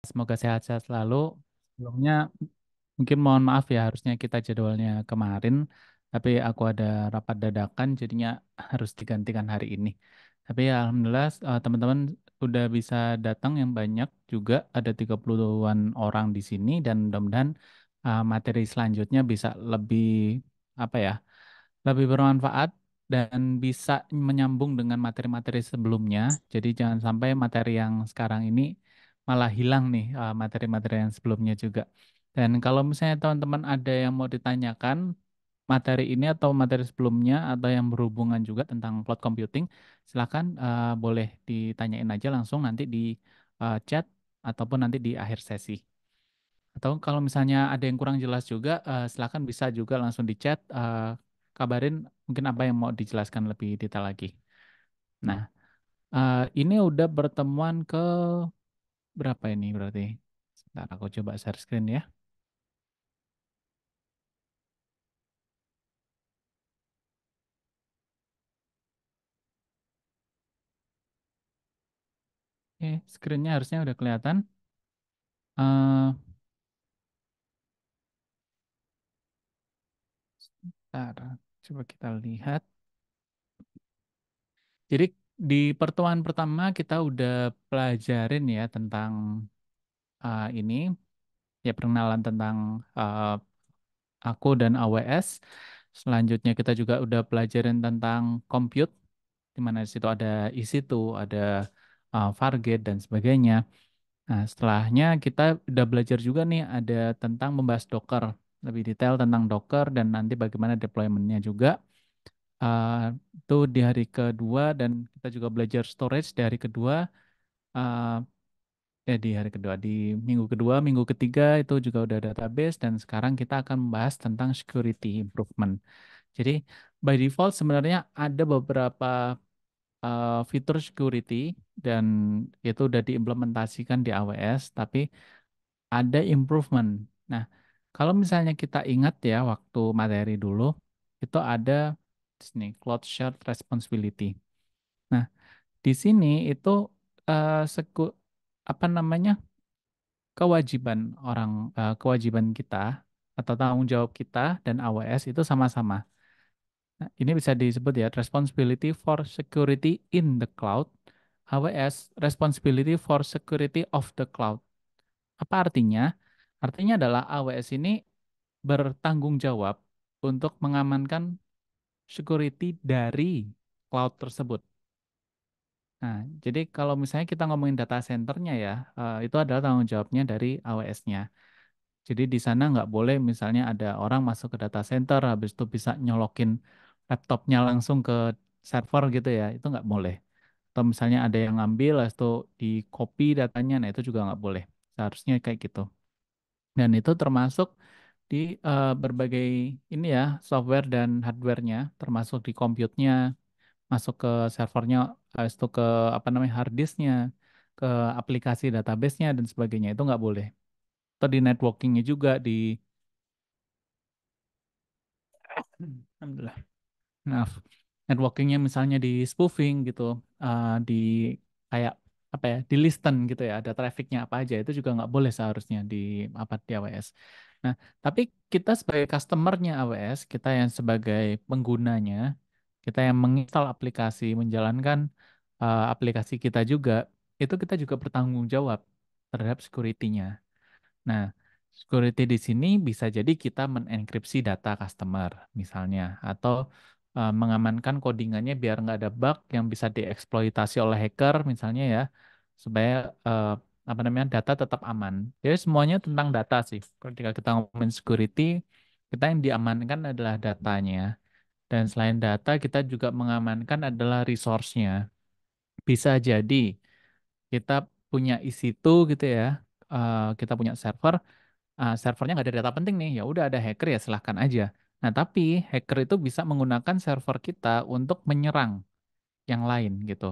semoga sehat-sehat selalu. Sebelumnya mungkin mohon maaf ya, harusnya kita jadwalnya kemarin, tapi aku ada rapat dadakan, jadinya harus digantikan hari ini. Tapi ya, alhamdulillah teman-teman udah bisa datang yang banyak juga, ada 30-an orang di sini dan mudah-mudahan materi selanjutnya bisa lebih apa ya, lebih bermanfaat dan bisa menyambung dengan materi-materi sebelumnya. Jadi jangan sampai materi yang sekarang ini malah hilang nih materi-materi yang sebelumnya juga. Dan kalau misalnya teman-teman ada yang mau ditanyakan materi ini atau materi sebelumnya atau yang berhubungan juga tentang cloud computing, silakan boleh ditanyain aja langsung nanti di chat ataupun nanti di akhir sesi. Atau kalau misalnya ada yang kurang jelas juga, silakan bisa juga langsung di chat, kabarin mungkin apa yang mau dijelaskan lebih detail lagi. Nah, ini udah pertemuan ke berapa ini berarti? Sebentar, aku coba share screen ya. Oke, screennya harusnya udah kelihatan. Eh, Bentar, coba kita lihat. Jadi di pertemuan pertama kita udah pelajarin ya tentang ini, ya perkenalan tentang eh, aku dan AWS. Selanjutnya kita juga udah pelajarin tentang compute, di mana di situ ada EC2, ada Fargate dan sebagainya. Nah, setelahnya kita udah belajar juga nih ada tentang membahas Docker, lebih detail tentang Docker dan nanti bagaimana deployment-nya juga. Uh, itu di hari kedua dan kita juga belajar storage di hari kedua. Uh, di hari kedua, di minggu kedua, minggu ketiga itu juga udah database dan sekarang kita akan membahas tentang security improvement. Jadi by default sebenarnya ada beberapa fitur security dan itu udah diimplementasikan di AWS, tapi ada improvement. Nah, kalau misalnya kita ingat ya waktu materi dulu, itu ada di sini Cloud Shared Responsibility. Nah, di sini itu eh, seku, apa namanya kewajiban kewajiban kita atau tanggung jawab kita dan AWS itu sama-sama. Nah, ini bisa disebut ya responsibility for security in the cloud, AWS responsibility for security of the cloud. Apa artinya? Artinya adalah AWS ini bertanggung jawab untuk mengamankan security dari cloud tersebut. Nah, jadi kalau misalnya kita ngomongin data centernya ya, itu adalah tanggung jawabnya dari AWS-nya. Jadi di sana nggak boleh misalnya ada orang masuk ke data center, habis itu bisa nyolokin laptopnya langsung ke server gitu ya, itu nggak boleh. Atau misalnya ada yang ngambil, habis itu di copy datanya, nah itu juga nggak boleh. Seharusnya kayak gitu. Dan itu termasuk di berbagai ini ya, software dan hardware-nya, termasuk di compute-nya, masuk ke servernya, habis itu ke apa namanya hard disk-nya, ke aplikasi database-nya dan sebagainya, itu nggak boleh. Atau di networking-nya juga, di Alhamdulillah. Maaf, networkingnya misalnya di spoofing gitu, di kayak apa ya, di listen gitu ya, ada trafficnya apa aja itu juga nggak boleh seharusnya di apa di AWS. Nah, tapi kita sebagai customernya AWS, kita yang sebagai penggunanya, kita yang menginstal aplikasi, menjalankan aplikasi kita juga, itu kita juga bertanggung jawab terhadap security-nya. Nah, security di sini bisa jadi kita menenkripsi data customer misalnya, atau mengamankan codingannya biar nggak ada bug yang bisa dieksploitasi oleh hacker misalnya ya, supaya eh, apa namanya data tetap aman. Jadi semuanya tentang data sih. Ketika kita ngomongin security, kita yang diamankan adalah datanya. Dan selain data, kita juga mengamankan adalah resource-nya. Bisa jadi kita punya EC2 gitu ya, kita punya server, servernya nggak ada data penting nih, ya udah ada hacker ya silahkan aja. Nah, tapi hacker itu bisa menggunakan server kita untuk menyerang yang lain gitu.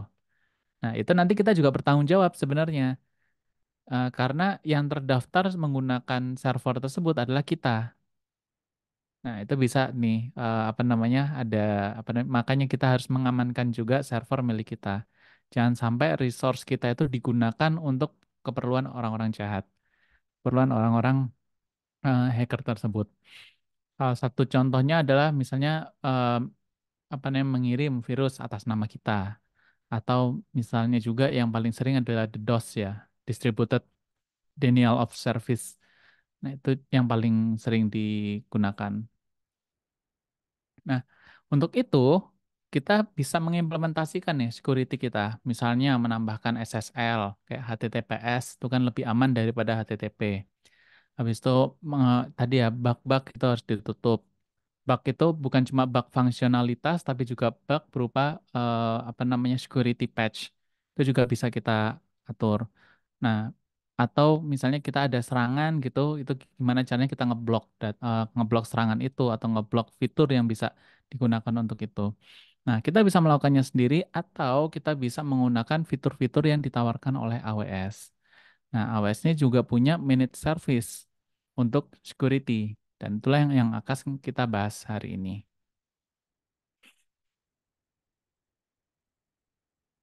Nah, itu nanti kita juga bertanggung jawab sebenarnya. Karena yang terdaftar menggunakan server tersebut adalah kita. Nah, itu bisa nih, apa namanya, makanya kita harus mengamankan juga server milik kita. Jangan sampai resource kita itu digunakan untuk keperluan orang-orang jahat, keperluan orang-orang hacker tersebut. Salah satu contohnya adalah misalnya eh, apa namanya mengirim virus atas nama kita, atau misalnya juga yang paling sering adalah DDoS ya, Distributed Denial of Service. Nah, itu yang paling sering digunakan. Nah, untuk itu kita bisa mengimplementasikan nih security kita. Misalnya menambahkan SSL kayak HTTPS itu kan lebih aman daripada HTTP. Habis itu tadi ya bug-bug itu harus ditutup. Bug itu bukan cuma bug fungsionalitas tapi juga bug berupa apa namanya security patch. Itu juga bisa kita atur. Nah, atau misalnya kita ada serangan gitu, itu gimana caranya kita ngeblok serangan itu atau ngeblok fitur yang bisa digunakan untuk itu. Nah, kita bisa melakukannya sendiri atau kita bisa menggunakan fitur-fitur yang ditawarkan oleh AWS. Nah, AWS ini juga punya managed service untuk security dan itulah yang akan kita bahas hari ini.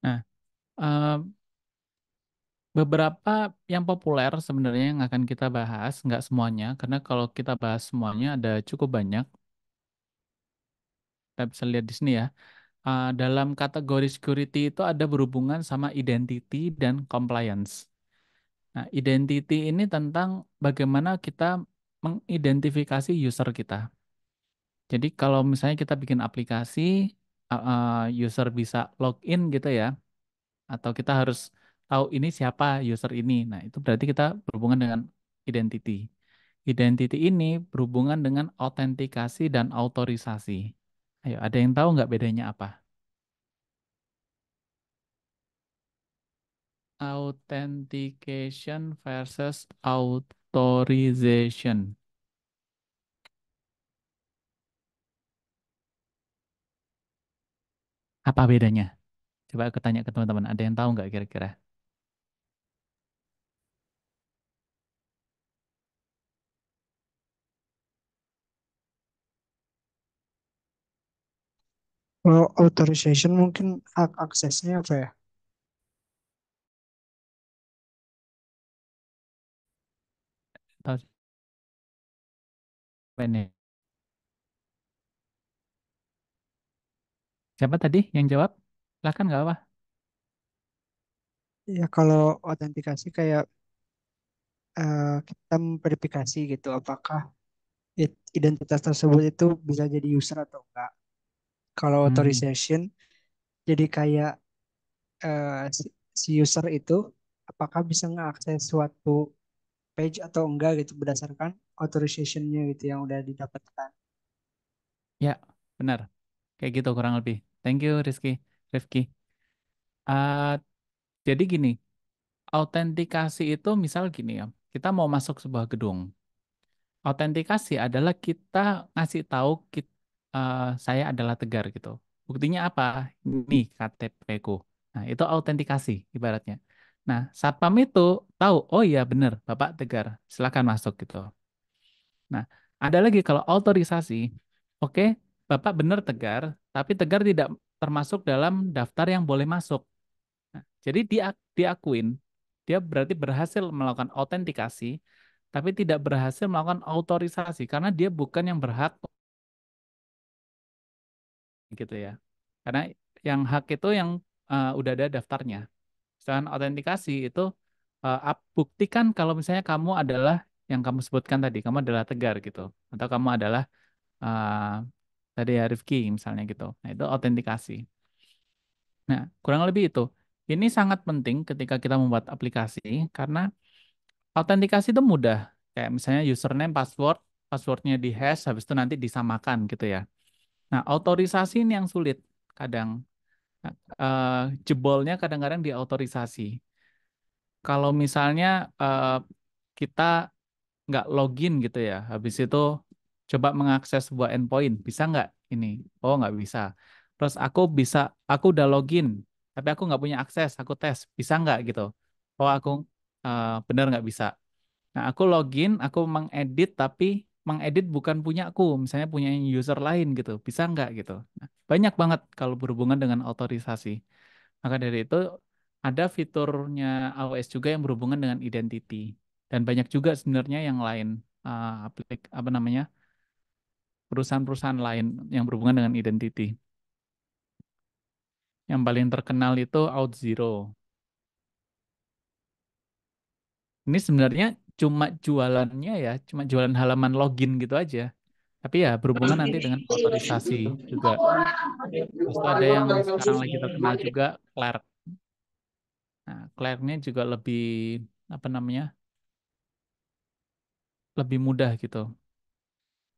Nah, eh, beberapa yang populer sebenarnya yang akan kita bahas, nggak semuanya, karena kalau kita bahas semuanya ada cukup banyak. Kita bisa lihat di sini ya. Dalam kategori security itu ada berhubungan sama identity dan compliance. Nah, identity ini tentang bagaimana kita mengidentifikasi user kita. Jadi kalau misalnya kita bikin aplikasi, user bisa login gitu ya, atau kita harus tahu ini siapa user ini. Nah, itu berarti kita berhubungan dengan identity. Identity ini berhubungan dengan autentikasi dan autorisasi. Ayo, ada yang tahu nggak bedanya apa? Authentication versus authorization. Apa bedanya? Coba aku tanya ke teman-teman. Ada yang tahu nggak kira-kira? Kalau authorization mungkin hak aksesnya apa ya? Tahu siapa ini? Siapa tadi yang jawab? Silahkan nggak apa? Ya kalau autentikasi kayak kita memverifikasi gitu apakah identitas tersebut itu bisa jadi user atau enggak. Kalau Hmm, authorization jadi kayak si user itu apakah bisa mengakses suatu page atau enggak gitu berdasarkan authorization-nya gitu yang udah didapatkan. ya, benar. Kayak gitu kurang lebih. Thank you, Rifki. Ah, jadi gini, autentikasi itu misal gini ya, kita mau masuk sebuah gedung. Autentikasi adalah kita ngasih tahu saya adalah Tegar gitu. Buktinya apa? Ini KTP ku. Nah, itu autentikasi ibaratnya. Nah, Satpam itu tahu, oh iya benar, Bapak Tegar, silakan masuk gitu. Nah, ada lagi kalau otorisasi, oke, Bapak benar Tegar, tapi Tegar tidak termasuk dalam daftar yang boleh masuk. Nah, jadi diakuin, dia berarti berhasil melakukan autentikasi, tapi tidak berhasil melakukan otorisasi karena dia bukan yang berhak gitu ya. Karena yang hak itu yang udah ada daftarnya. Sedangkan autentikasi itu buktikan kalau misalnya kamu adalah yang kamu sebutkan tadi, kamu adalah Tegar gitu, atau kamu adalah eh, tadi ya Rifki misalnya gitu. Nah, itu autentikasi. Nah, kurang lebih itu. Ini sangat penting ketika kita membuat aplikasi karena autentikasi itu mudah. Kayak misalnya username, password, passwordnya di hash, habis itu nanti disamakan gitu ya. Nah, otorisasi ini yang sulit kadang. Nah, jebolnya kadang-kadang di otorisasi. Kalau misalnya kita nggak login gitu ya, habis itu coba mengakses sebuah endpoint, bisa nggak ini? Oh, nggak bisa. Terus aku udah login, tapi aku nggak punya akses, aku tes, bisa nggak gitu? Oh, aku bener nggak bisa. Nah, aku login, aku mengedit, tapi mengedit bukan punya aku, misalnya punya user lain gitu, bisa nggak gitu? Nah, banyak banget kalau berhubungan dengan otorisasi. Maka dari itu ada fiturnya AWS juga yang berhubungan dengan identity. Dan banyak juga sebenarnya yang lain, apa namanya, perusahaan-perusahaan lain yang berhubungan dengan identity. Yang paling terkenal itu OutZero. Ini sebenarnya cuma jualannya ya, cuma jualan halaman login gitu aja. Tapi ya berhubungan nanti dengan otorisasi juga. Terus itu ada yang sekarang lagi terkenal juga, Clerk. Nah, Clerk ini juga lebih, apa namanya, lebih mudah gitu.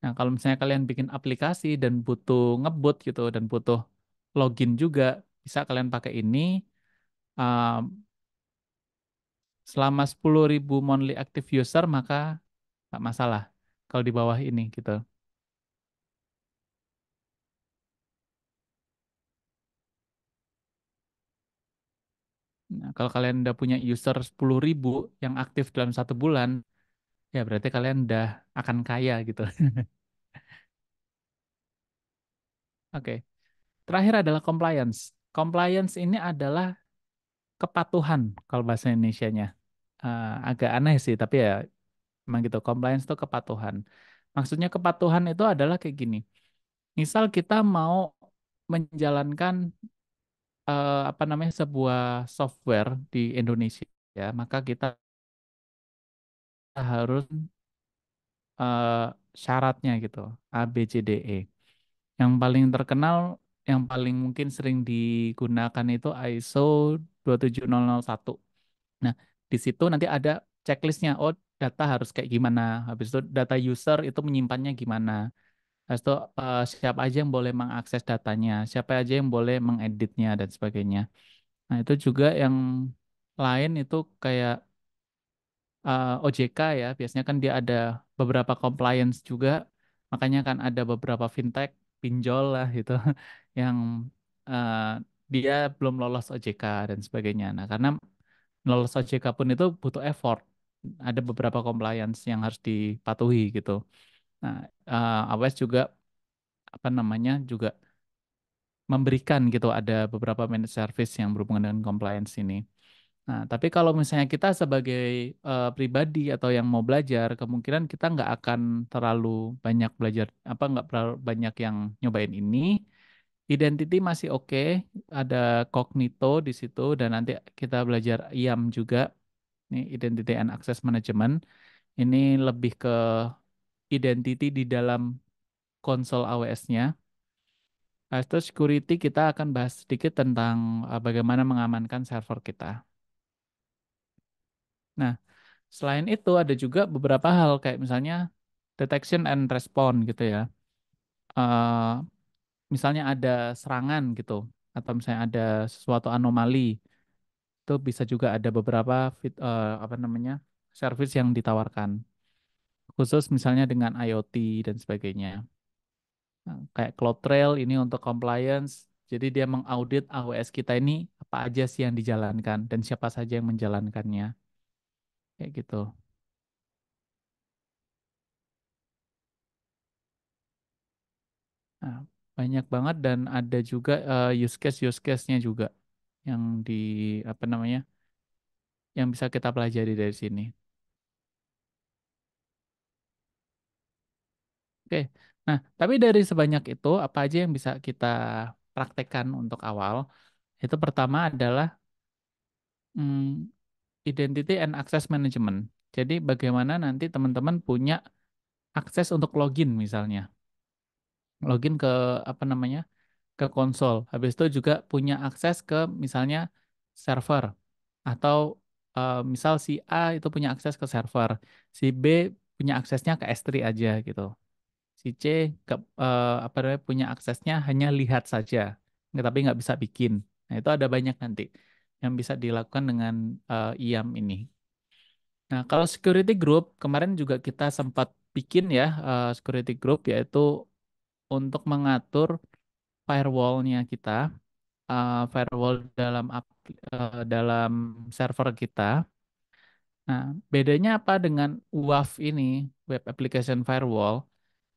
Nah, kalau misalnya kalian bikin aplikasi dan butuh ngebut gitu, dan butuh login juga, bisa kalian pakai ini. Um, Selama 10.000 monthly active user, maka nggak masalah kalau di bawah ini gitu. Nah, kalau kalian udah punya user 10.000 yang aktif dalam 1 bulan, ya berarti kalian udah akan kaya gitu. Oke, terakhir adalah compliance. Compliance ini adalah kepatuhan kalau bahasa Indonesianya. Agak aneh sih, tapi ya emang gitu. Compliance itu kepatuhan. Maksudnya kepatuhan itu adalah kayak gini. Misal kita mau menjalankan apa namanya, sebuah software di Indonesia, ya, maka kita harus eh, syaratnya gitu, A, B, C, D, E. Yang paling terkenal, yang paling mungkin sering digunakan itu ISO 27001. Nah, di situ nanti ada checklistnya. Oh, data harus kayak gimana. Habis itu data user itu menyimpannya gimana. Habis itu siapa aja yang boleh mengakses datanya, siapa aja yang boleh mengeditnya dan sebagainya. Nah, itu juga yang lain itu kayak OJK ya, biasanya kan dia ada beberapa compliance juga, makanya kan ada beberapa fintech, pinjol lah gitu, yang eh, dia belum lolos OJK dan sebagainya. Nah, karena lolos OJK pun itu butuh effort, ada beberapa compliance yang harus dipatuhi gitu. Nah, AWS juga, apa namanya, juga memberikan gitu, ada beberapa managed service yang berhubungan dengan compliance ini. Nah, tapi kalau misalnya kita sebagai pribadi atau yang mau belajar, kemungkinan kita nggak akan terlalu banyak belajar, apa nggak terlalu banyak yang nyobain ini. Identity masih oke, ada Cognito di situ, dan nanti kita belajar IAM juga, ini Identity and Access Management. Ini lebih ke identity di dalam konsol AWS-nya. Habis itu security kita akan bahas sedikit tentang bagaimana mengamankan server kita. Nah, selain itu ada juga beberapa hal kayak misalnya detection and response gitu ya. Eh, Misalnya ada serangan gitu, atau misalnya ada sesuatu anomali, itu bisa juga ada beberapa apa namanya, service yang ditawarkan. Khusus misalnya dengan IoT dan sebagainya. Nah, kayak CloudTrail ini untuk compliance. Jadi dia mengaudit AWS kita ini apa aja sih yang dijalankan dan siapa saja yang menjalankannya. Kayak gitu. Nah, banyak banget, dan ada juga use case-nya juga yang di, apa namanya, yang bisa kita pelajari dari sini. Oke. Nah, tapi dari sebanyak itu apa aja yang bisa kita praktekkan untuk awal? Itu pertama adalah mm, identity and access management. Jadi bagaimana nanti teman-teman punya akses untuk login misalnya. Login ke, apa namanya, ke konsol. Habis itu juga punya akses ke misalnya server, atau misal si A itu punya akses ke server, si B punya aksesnya ke S3 aja gitu. Si C apa namanya, punya aksesnya hanya lihat saja, tapi nggak bisa bikin. Nah, itu ada banyak nanti yang bisa dilakukan dengan IAM ini. Nah, kalau security group kemarin juga kita sempat bikin ya, security group, yaitu untuk mengatur firewallnya kita, firewall dalam server kita. Nah, bedanya apa dengan WAF ini, Web Application Firewall?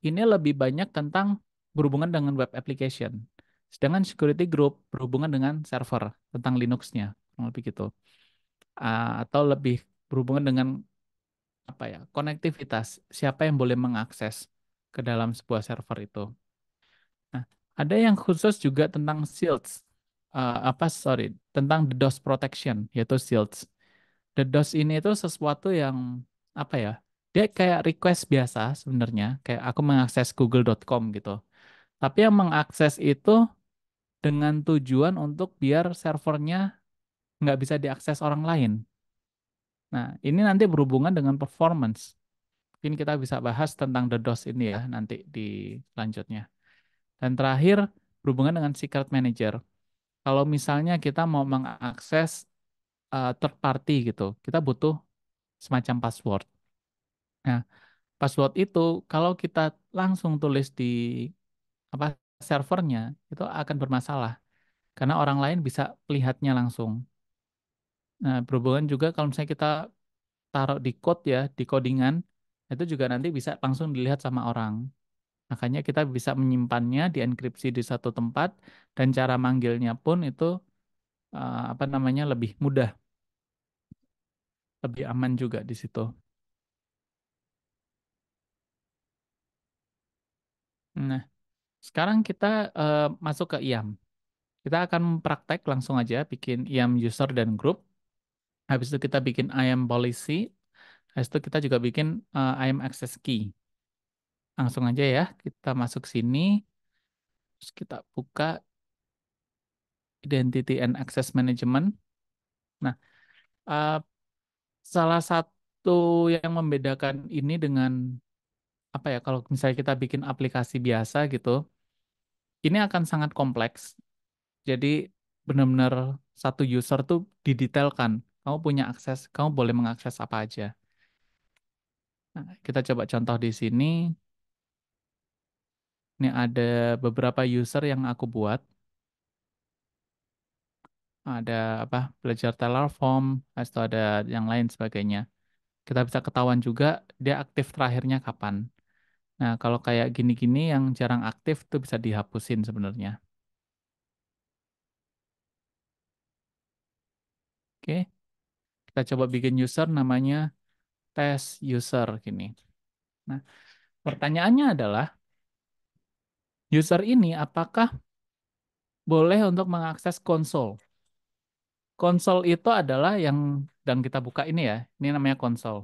Ini lebih banyak tentang berhubungan dengan web application. Sedangkan security group berhubungan dengan server, tentang Linux-nya. lebih gitu. Atau lebih berhubungan dengan apa ya, konektivitas, siapa yang boleh mengakses ke dalam sebuah server itu. Nah, ada yang khusus juga tentang shields. Sorry, tentang the DOS protection, yaitu shields. The DOS ini itu sesuatu yang apa ya? Dia kayak request biasa sebenarnya, kayak aku mengakses google.com gitu. Tapi yang mengakses itu dengan tujuan untuk biar servernya nggak bisa diakses orang lain. Nah, ini nanti berhubungan dengan performance. Mungkin kita bisa bahas tentang the DOS ini ya nanti di selanjutnya. Dan terakhir, berhubungan dengan secret manager. Kalau misalnya kita mau mengakses third party gitu, kita butuh semacam password. Nah, password itu kalau kita langsung tulis di apa servernya, itu akan bermasalah karena orang lain bisa lihatnya langsung. Nah, berhubungan juga kalau misalnya kita taruh di code ya, di codingan, itu juga nanti bisa langsung dilihat sama orang. Makanya kita bisa menyimpannya, dienkripsi di satu tempat, dan cara manggilnya pun itu apa namanya lebih mudah, lebih aman juga di situ. Nah, sekarang kita masuk ke IAM. Kita akan praktek langsung aja bikin IAM user dan group. Habis itu kita bikin IAM policy. Habis itu kita juga bikin IAM access key. Langsung aja ya, kita masuk sini. Terus kita buka Identity and Access Management. Nah, eh, salah satu yang membedakan ini dengan apa ya, kalau misalnya kita bikin aplikasi biasa gitu, ini akan sangat kompleks. Jadi benar-benar satu user tuh didetailkan. Kamu punya akses, kamu boleh mengakses apa aja. Nah, kita coba contoh di sini. Ini ada beberapa user yang aku buat. Ada apa? Belajar Terraform, habis itu ada yang lain sebagainya. Kita bisa ketahuan juga dia aktif terakhirnya kapan. Nah, kalau kayak gini-gini yang jarang aktif tuh bisa dihapusin sebenarnya. Oke, kita coba bikin user namanya test user gini. Nah, pertanyaannya adalah user ini apakah boleh untuk mengakses konsol? Konsol itu adalah yang sedang kita buka ini ya. Ini namanya konsol.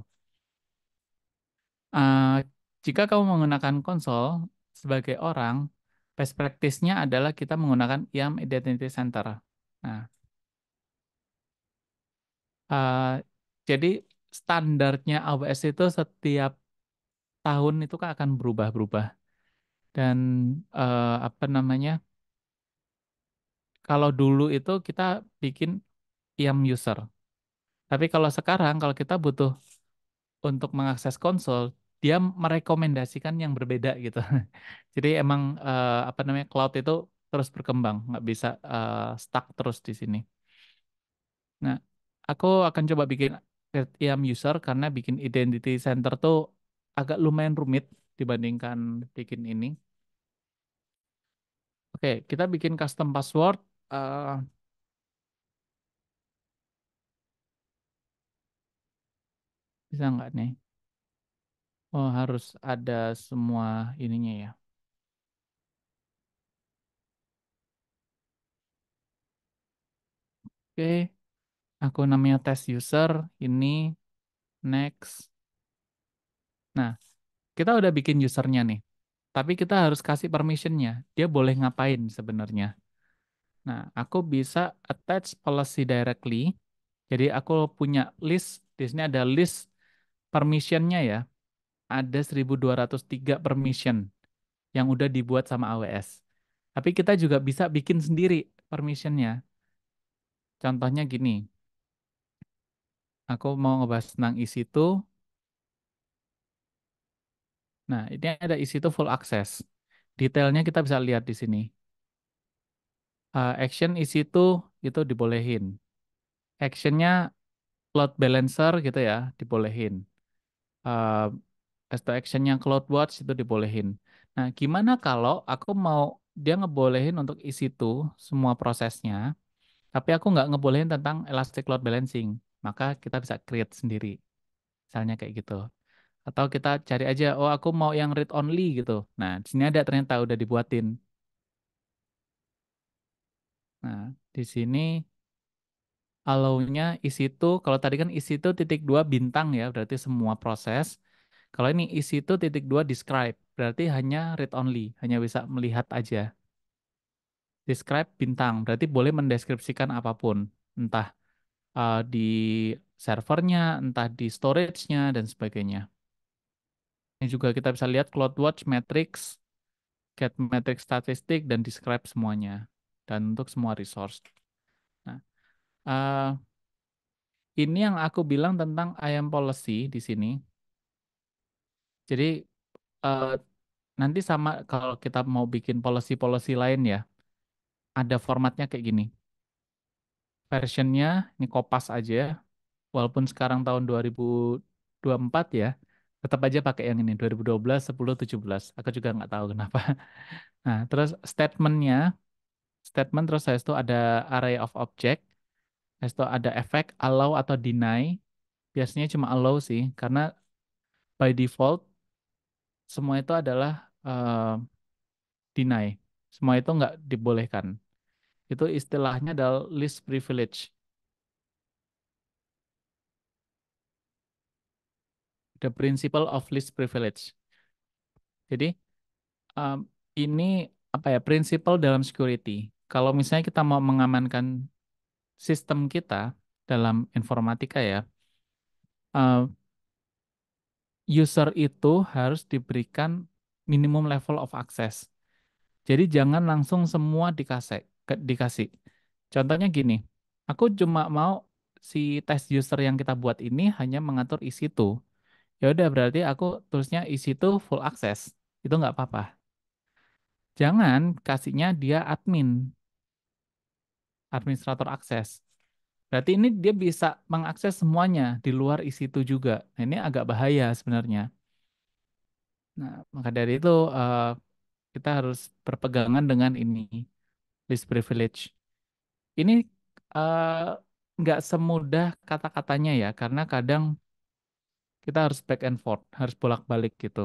Uh, Jika kamu menggunakan konsol sebagai orang, best practice-nya adalah kita menggunakan IAM Identity Center. Nah, uh, jadi standarnya AWS itu setiap tahun itu kan akan berubah-berubah. Dan apa namanya? Kalau dulu itu kita bikin IAM user. Tapi kalau sekarang kalau kita butuh untuk mengakses konsol, dia merekomendasikan yang berbeda gitu. Jadi emang apa namanya cloud itu terus berkembang, nggak bisa stuck terus di sini. Nah, aku akan coba bikin IAM user karena bikin identity center tuh agak lumayan rumit dibandingkan bikin ini. Oke, kita bikin custom password. eh, Bisa nggak nih? Oh, harus ada semua ininya ya. Oke, aku namanya test user. Ini next. Nah, kita udah bikin usernya nih. Tapi kita harus kasih permissionnya. Dia boleh ngapain sebenarnya. Nah, aku bisa attach policy directly. Jadi aku punya list. Di sini ada list permissionnya ya. Ada 1203 permission yang udah dibuat sama AWS. Tapi kita juga bisa bikin sendiri permissionnya. Contohnya gini. Aku mau ngebahas tentang EC2. Nah, ini ada EC2 full access. Detailnya kita bisa lihat di sini. Action EC2 itu dibolehin. Actionnya load balancer gitu ya, dibolehin. Uh, Resto actionnya CloudWatch itu dibolehin. Nah, gimana kalau aku mau dia ngebolehin untuk EC2 semua prosesnya, Tapi aku nggak ngebolehin tentang elastic load balancing. Maka kita bisa create sendiri. Misalnya kayak gitu. Atau kita cari aja, oh aku mau yang read only gitu. Nah, di sini ada ternyata udah dibuatin. Nah, di sini allow-nya isi itu, kalau tadi kan isi itu titik dua bintang ya, berarti semua proses. Kalau ini isi itu titik dua describe, berarti hanya read only, hanya bisa melihat aja. Describe bintang, berarti boleh mendeskripsikan apapun, entah di servernya, entah di storage-nya, dan sebagainya. Ini juga kita bisa lihat CloudWatch Metrics, get metric statistik, dan describe semuanya. Dan untuk semua resource. Nah, eh, ini yang aku bilang tentang IAM policy di sini. Jadi eh, nanti sama kalau kita mau bikin policy-policy lain ya, ada formatnya kayak gini. Versionnya ini kopas aja, walaupun sekarang tahun 2024 ya, tetap aja pakai yang ini, 2012, 10, 17. Aku juga nggak tahu kenapa. Nah, terus statement terus saya itu ada array of object, habis itu ada effect, allow atau deny. Biasanya cuma allow sih, karena by default semua itu adalah deny. Semua itu nggak dibolehkan. Itu istilahnya adalah least privilege. The principle of least privilege. Jadi um, ini apa ya prinsipal dalam security. Kalau misalnya kita mau mengamankan sistem kita dalam informatika ya, uh, user itu harus diberikan minimum level of access. Jadi jangan langsung semua dikasih. Contohnya gini, aku cuma mau si test user yang kita buat ini hanya mengatur isi itu. Ya udah berarti aku tulisnya isi itu full access. Itu nggak apa-apa. Jangan kasihnya dia admin, administrator akses. Berarti ini dia bisa mengakses semuanya di luar isi itu juga. Nah, ini agak bahaya sebenarnya. Nah, maka dari itu kita harus berpegangan dengan ini, list privilege. Ini eh, nggak semudah kata-katanya ya, karena kadang kita harus back and forth, harus bolak-balik gitu.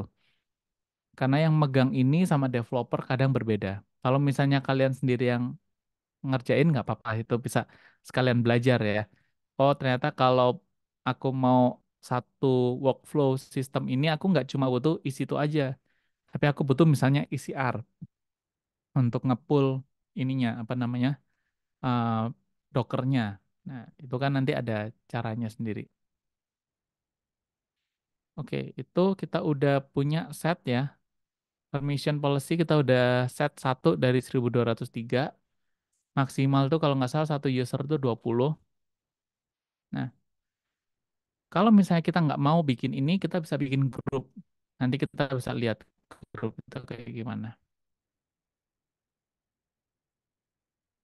Karena yang megang ini sama developer kadang berbeda. Kalau misalnya kalian sendiri yang ngerjain nggak apa-apa, itu bisa sekalian belajar ya. Oh ternyata kalau aku mau satu workflow sistem ini, aku nggak cuma butuh isi itu aja, tapi aku butuh misalnya ECR untuk ngepull ininya, apa namanya, eh, Dockernya. Nah, itu kan nanti ada caranya sendiri. Oke, itu kita udah punya set ya. Permission policy kita udah set satu dari 1203. Maksimal tuh kalau nggak salah satu user tuh 20. Nah, kalau misalnya kita nggak mau bikin ini, kita bisa bikin grup. Nanti kita bisa lihat grup itu kayak gimana.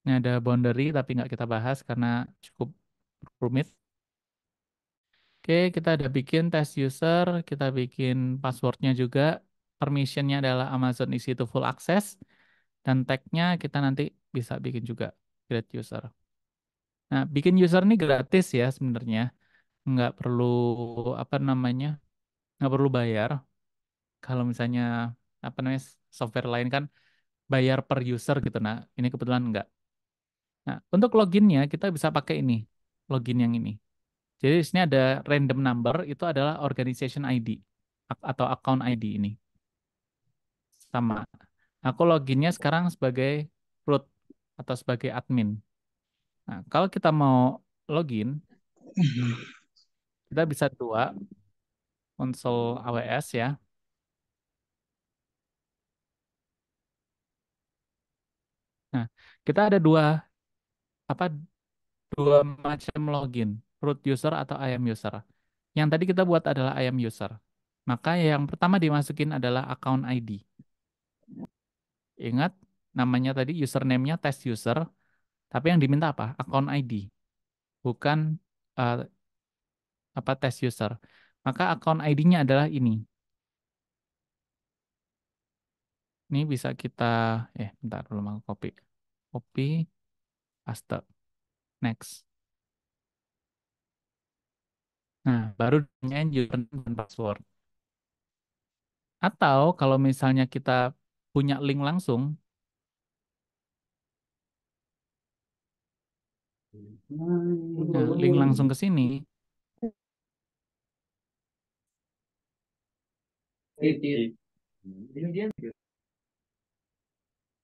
Ini ada boundary tapi nggak kita bahas karena cukup rumit. Oke, kita ada bikin test user, kita bikin passwordnya juga. Permissionnya adalah Amazon isi itu full access. Dan tag-nya kita nanti bisa bikin juga create user. Nah, bikin user ini gratis ya sebenarnya. Nggak perlu apa namanya, nggak perlu bayar. Kalau misalnya apa namanya software lain kan bayar per user gitu. Nah, ini kebetulan nggak. Nah, untuk loginnya kita bisa pakai ini, login yang ini. Jadi di sini ada random number itu adalah organization ID atau account ID ini. Sama. Aku loginnya sekarang sebagai root atau sebagai admin. Nah, kalau kita mau login, kita bisa dua konsol AWS ya. Nah, kita ada apa dua macam login, root user atau IAM user. Yang tadi kita buat adalah IAM user. Maka yang pertama dimasukin adalah account ID. Ingat namanya tadi username-nya test user, tapi yang diminta apa? Account ID, bukan eh, apa test user. Maka account ID-nya adalah ini. Ini bisa kita bentar dulu mau copy. Copy paste. Next. Nah, baru tanyain username dan password. Atau kalau misalnya kita punya link langsung, nah, link langsung ke sini,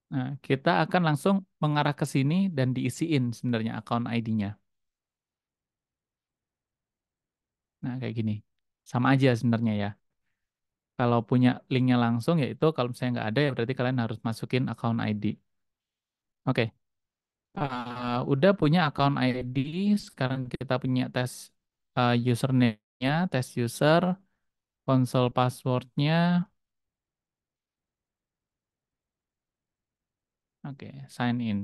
nah, kita akan langsung mengarah ke sini dan diisiin sebenarnya account ID-nya. Nah, kayak gini. Sama aja sebenarnya ya. Kalau punya linknya langsung, yaitu kalau misalnya nggak ada, ya berarti kalian harus masukin account ID. Oke. Udah punya account ID, sekarang kita punya tes username-nya, tes user, konsol passwordnya. Oke, sign in.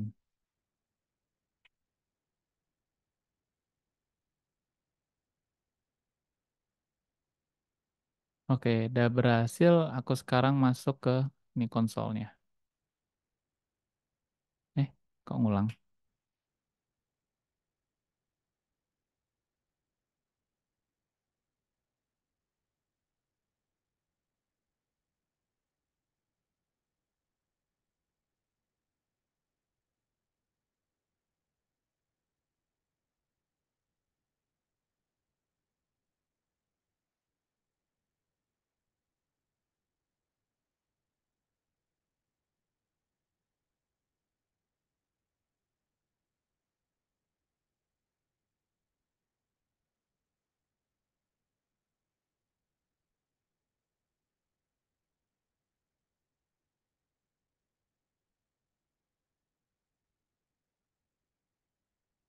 Oke, udah berhasil. Aku sekarang masuk ke ini konsolnya. Eh, kok ngulang?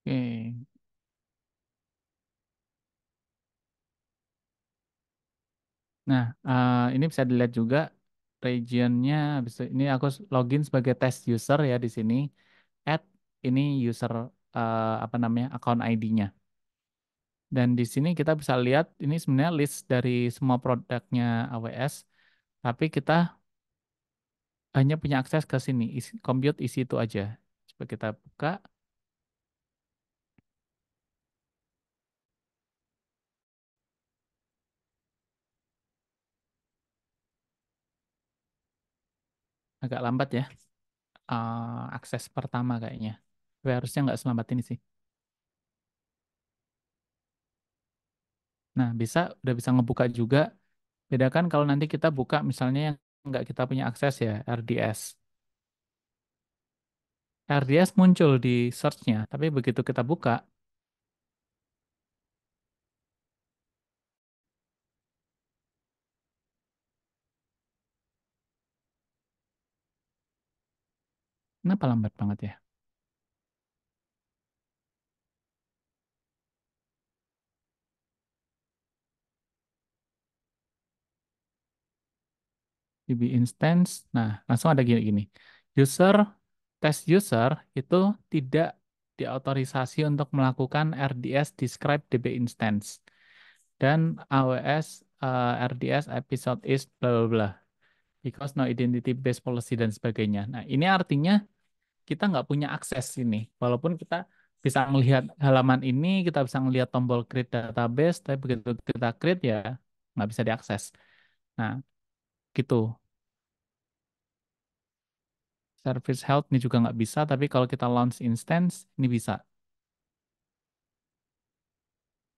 Oke. Nah, ini bisa dilihat juga regionnya. Ini aku login sebagai test user ya di sini. Add ini user apa namanya account ID-nya. Dan di sini kita bisa lihat ini sebenarnya list dari semua produknya AWS. Tapi kita hanya punya akses ke sini. Compute isi itu aja. Coba kita buka. Agak lambat ya. Akses pertama kayaknya. Tapi harusnya nggak selambat ini sih. Nah, udah bisa ngebuka juga. Bedakan kalau nanti kita buka misalnya yang nggak kita punya akses ya, RDS. RDS muncul di search-nya, tapi begitu kita buka, kenapa lambat banget ya? DB instance, nah langsung ada gini-gini. User, test user itu tidak diautorisasi untuk melakukan RDS describe DB instance. Dan AWS RDS episode is bla bla bla. Because no identity based policy dan sebagainya. Nah, ini artinya kita nggak punya akses ini. Walaupun kita bisa melihat halaman ini, kita bisa melihat tombol create database, tapi begitu kita create ya nggak bisa diakses. Nah, gitu. Service health ini juga nggak bisa, tapi kalau kita launch instance, ini bisa.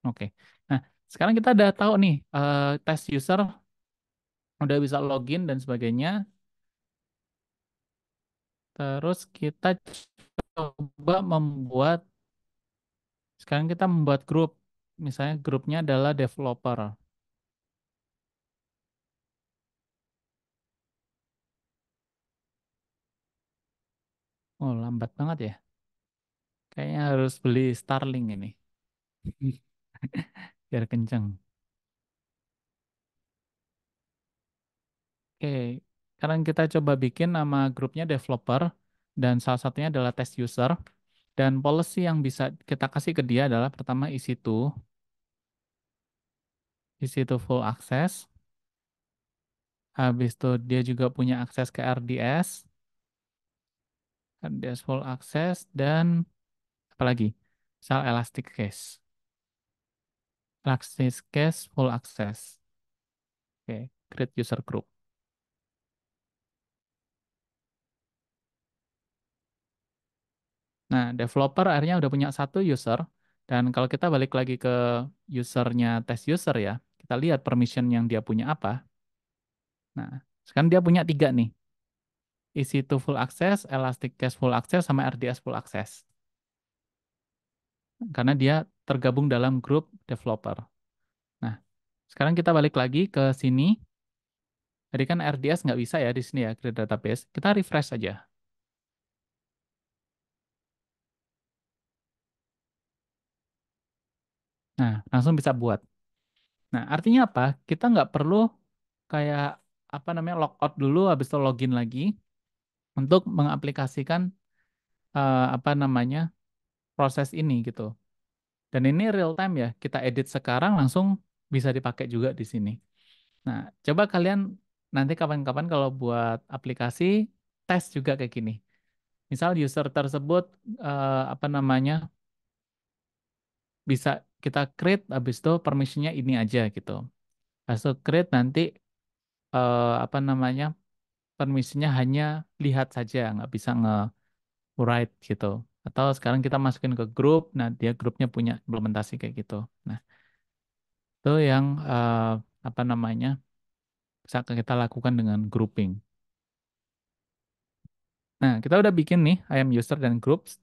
Oke. Nah, sekarang kita udah tahu nih, test user udah bisa login dan sebagainya. Terus kita coba sekarang kita membuat grup. Misalnya grupnya adalah developer. Oh, lambat banget ya. Kayaknya harus beli Starlink ini. Biar kenceng. Oke, sekarang kita coba bikin nama grupnya developer dan salah satunya adalah test user. Dan policy yang bisa kita kasih ke dia adalah pertama isi itu full access. Habis itu dia juga punya akses ke RDS full access dan apa lagi? Misal Elastic Case. Elastic Case full access. Oke, create user group. Nah, developer akhirnya udah punya satu user, dan kalau kita balik lagi ke usernya test user ya, kita lihat permission yang dia punya apa. Nah, sekarang dia punya tiga nih, EC2 full access, Elastic Cache full access, sama RDS full access. Karena dia tergabung dalam grup developer. Nah, sekarang kita balik lagi ke sini. Tadi kan RDS nggak bisa ya di sini ya, create database. Kita refresh aja. Nah, langsung bisa buat. Nah, artinya apa? Kita nggak perlu kayak apa namanya logout dulu, habis itu login lagi untuk mengaplikasikan apa namanya proses ini gitu. Dan ini real time ya, kita edit sekarang langsung bisa dipakai juga di sini. Nah, coba kalian nanti kapan-kapan kalau buat aplikasi tes juga kayak gini. Misal user tersebut apa namanya bisa kita create, habis itu permissionnya ini aja gitu. Habis itu create nanti apa namanya permisinya hanya lihat saja, nggak bisa nge-write gitu. Atau sekarang kita masukin ke grup, nah dia grupnya punya implementasi kayak gitu. Nah, itu yang apa namanya bisa kita lakukan dengan grouping. Nah, kita udah bikin nih IAM user dan groups,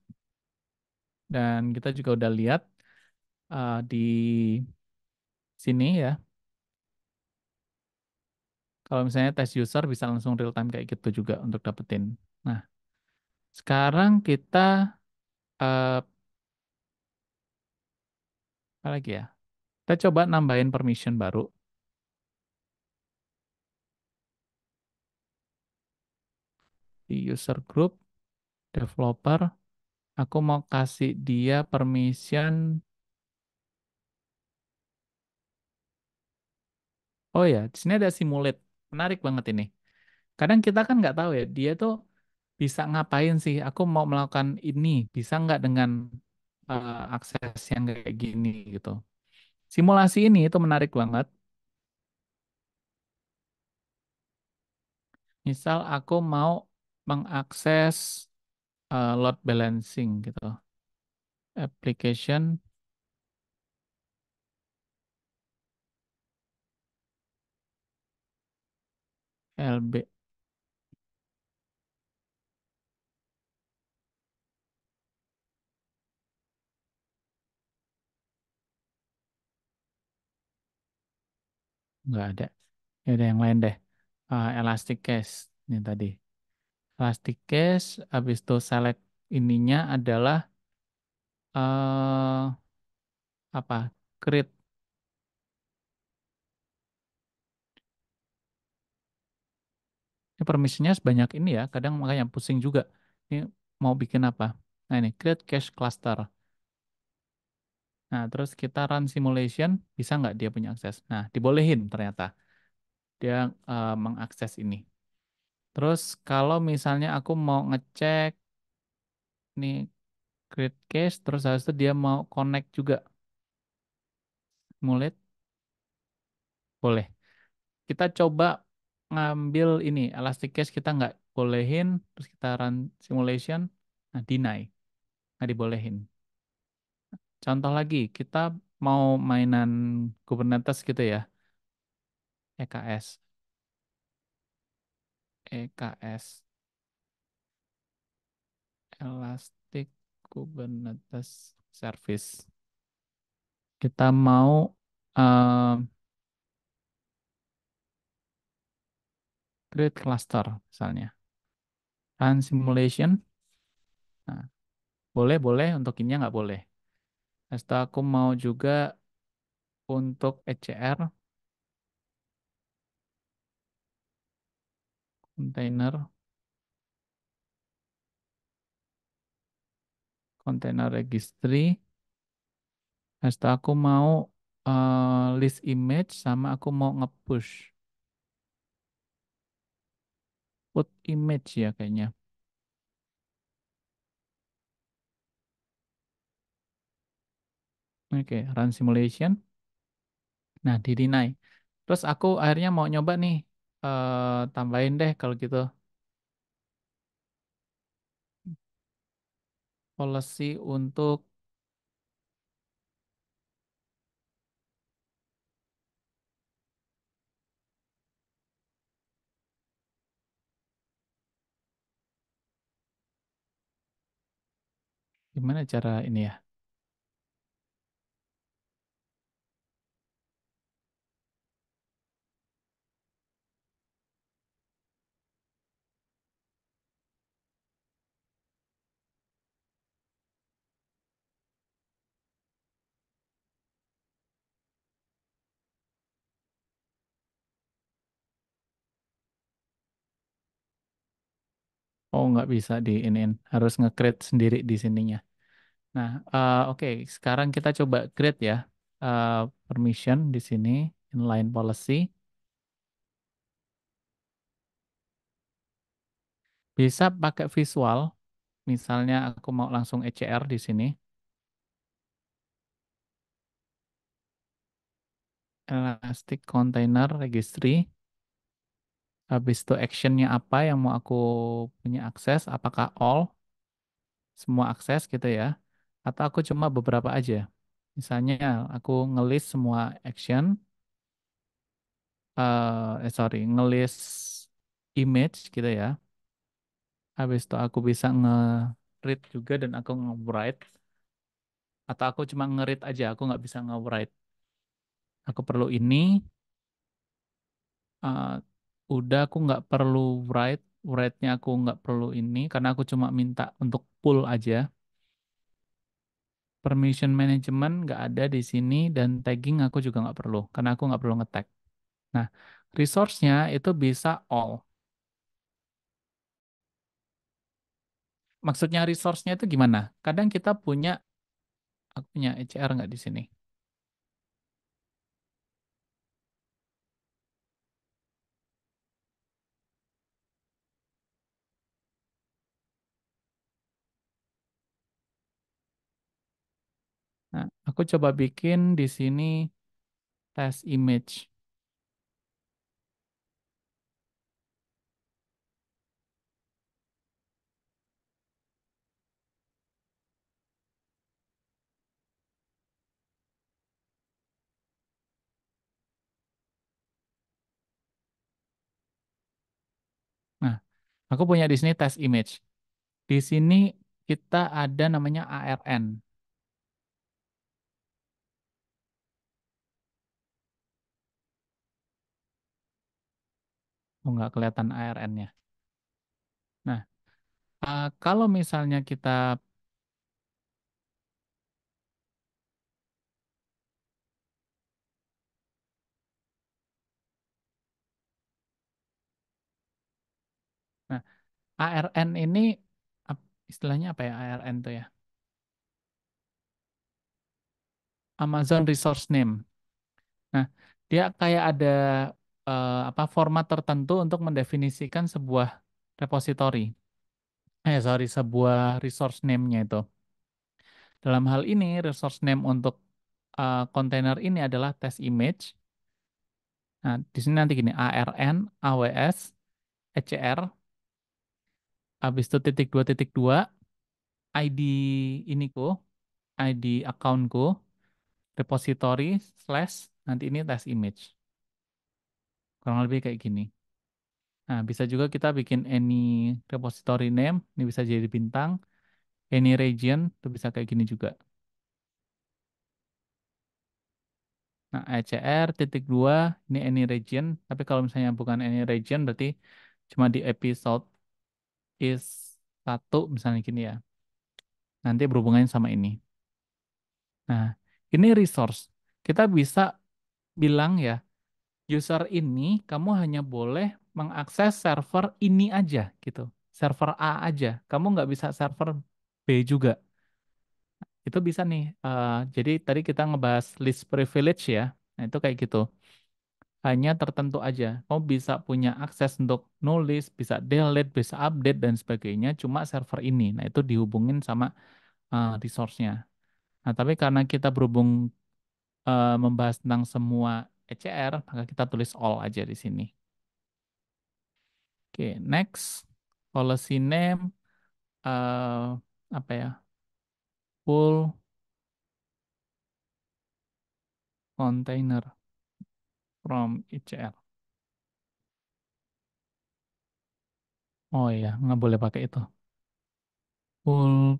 dan kita juga udah lihat di sini ya, kalau misalnya tes user bisa langsung real time kayak gitu juga untuk dapetin. Nah, sekarang kita eh, apa lagi ya? Kita coba nambahin permission baru di user group developer. Aku mau kasih dia permission. Oh ya, di sini ada simulate. Menarik banget ini. Kadang kita kan nggak tahu ya, dia tuh bisa ngapain sih? Aku mau melakukan ini, bisa nggak dengan akses yang kayak gini gitu. Simulasi ini itu menarik banget. Misal aku mau mengakses load balancing gitu. Application LB. Nggak ada. Ya ada yang lain deh. Elastic Case ini tadi. Elastic Case, habis itu select ininya adalah eh apa? Create. Ini permissionnya sebanyak ini ya. Kadang makanya pusing juga. Ini mau bikin apa? Nah ini create cache cluster. Nah terus kita run simulation, bisa nggak dia punya akses? Nah dibolehin ternyata dia mengakses ini. Terus kalau misalnya aku mau ngecek nih create cache, terus habis itu dia mau connect juga, mulai boleh. Kita coba ngambil ini elastic cache kita nggak bolehin, terus kita run simulation, nah deny, nggak dibolehin. Contoh lagi, kita mau mainan Kubernetes gitu ya, EKS, EKS, Elastic Kubernetes Service. Kita mau eh, create cluster misalnya, run simulation, nah boleh boleh untuk ini nggak boleh. Setelah aku mau juga untuk ECR, container, container registry. Setelah aku mau list image sama aku mau nge-push put image ya kayaknya. Oke, run simulation. Nah, di deny. Terus aku akhirnya mau nyoba nih, tambahin deh kalau gitu policy untuk gimana cara ini ya? Oh, nggak bisa di iniin, harus nge-create sendiri di sininya. Nah, oke, sekarang kita coba create ya, eh, permission di sini, inline policy. Bisa pakai visual, misalnya aku mau langsung ECR di sini, Elastic Container Registry. Habis itu actionnya apa yang mau aku punya akses, apakah all, semua akses gitu ya, atau aku cuma beberapa aja. Misalnya aku ngelist semua action, sorry, ngelist image gitu ya. Habis itu aku bisa nge-read juga dan aku nge-write. Atau aku cuma nge-read aja, aku nggak bisa nge-write. Aku perlu ini, eh, udah aku nggak perlu write, write-nya aku nggak perlu ini, karena aku cuma minta untuk pull aja. Permission management nggak ada di sini dan tagging aku juga nggak perlu karena aku nggak perlu nge-tag. Nah, resource-nya itu bisa all. Maksudnya resource-nya itu gimana? Kadang kita punya, aku punya ECR nggak di sini? Nah, aku coba bikin di sini test image. Nah, aku punya di sini test image. Di sini kita ada namanya ARN. Oh, nggak kelihatan ARN-nya. Nah, kalau misalnya kita, nah ARN ini istilahnya apa ya ARN tuh ya? Amazon Resource Name. Nah, dia kayak ada apa format tertentu untuk mendefinisikan sebuah repository. Sorry, sebuah resource name-nya itu. Dalam hal ini, resource name untuk kontainer ini adalah test image. Nah, di sini nanti gini, ARN, AWS, ECR, habis itu _2_2, ID iniku, ID accountku, repository, slash, nanti ini test image. Kurang lebih kayak gini. Nah, bisa juga kita bikin any repository name, ini bisa jadi bintang, any region, itu bisa kayak gini juga. Nah, ECR titik dua, ini any region, tapi kalau misalnya bukan any region, berarti cuma di episode is satu, misalnya gini ya. Nanti berhubungannya sama ini. Nah, ini resource. Kita bisa bilang ya, user ini kamu hanya boleh mengakses server ini aja gitu. Server A aja. Kamu nggak bisa server B juga. Itu bisa nih. Jadi tadi kita ngebahas list privilege ya. Nah, itu kayak gitu. Hanya tertentu aja. Kamu bisa punya akses untuk nulis, bisa delete, bisa update dan sebagainya. Cuma server ini. Nah, itu dihubungin sama resource-nya. Nah, tapi karena kita berhubung membahas tentang semua ECR, maka kita tulis all aja di sini. Oke, next. Policy name, apa ya? Full container from ECR. Oh iya, nggak boleh pakai itu. Full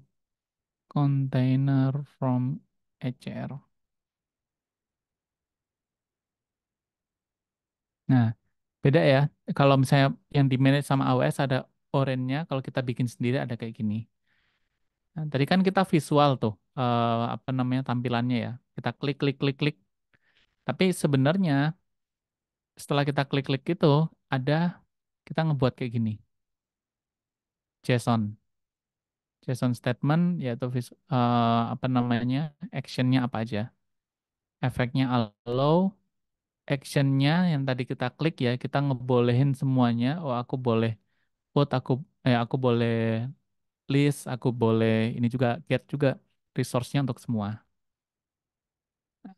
container from ECR. Nah, beda ya. Kalau misalnya yang di manage sama AWS ada orange-nya, kalau kita bikin sendiri ada kayak gini. Nah, tadi kan kita visual tuh, apa namanya tampilannya ya. Kita klik, klik, klik, klik. Tapi sebenarnya setelah kita klik-klik itu, ada kita ngebuat kayak gini, JSON. JSON statement yaitu apa namanya, actionnya apa aja. Efeknya allow, actionnya yang tadi kita klik ya, kita ngebolehin semuanya. Oh, aku boleh put, aku boleh list, aku boleh ini juga get juga resource-nya untuk semua.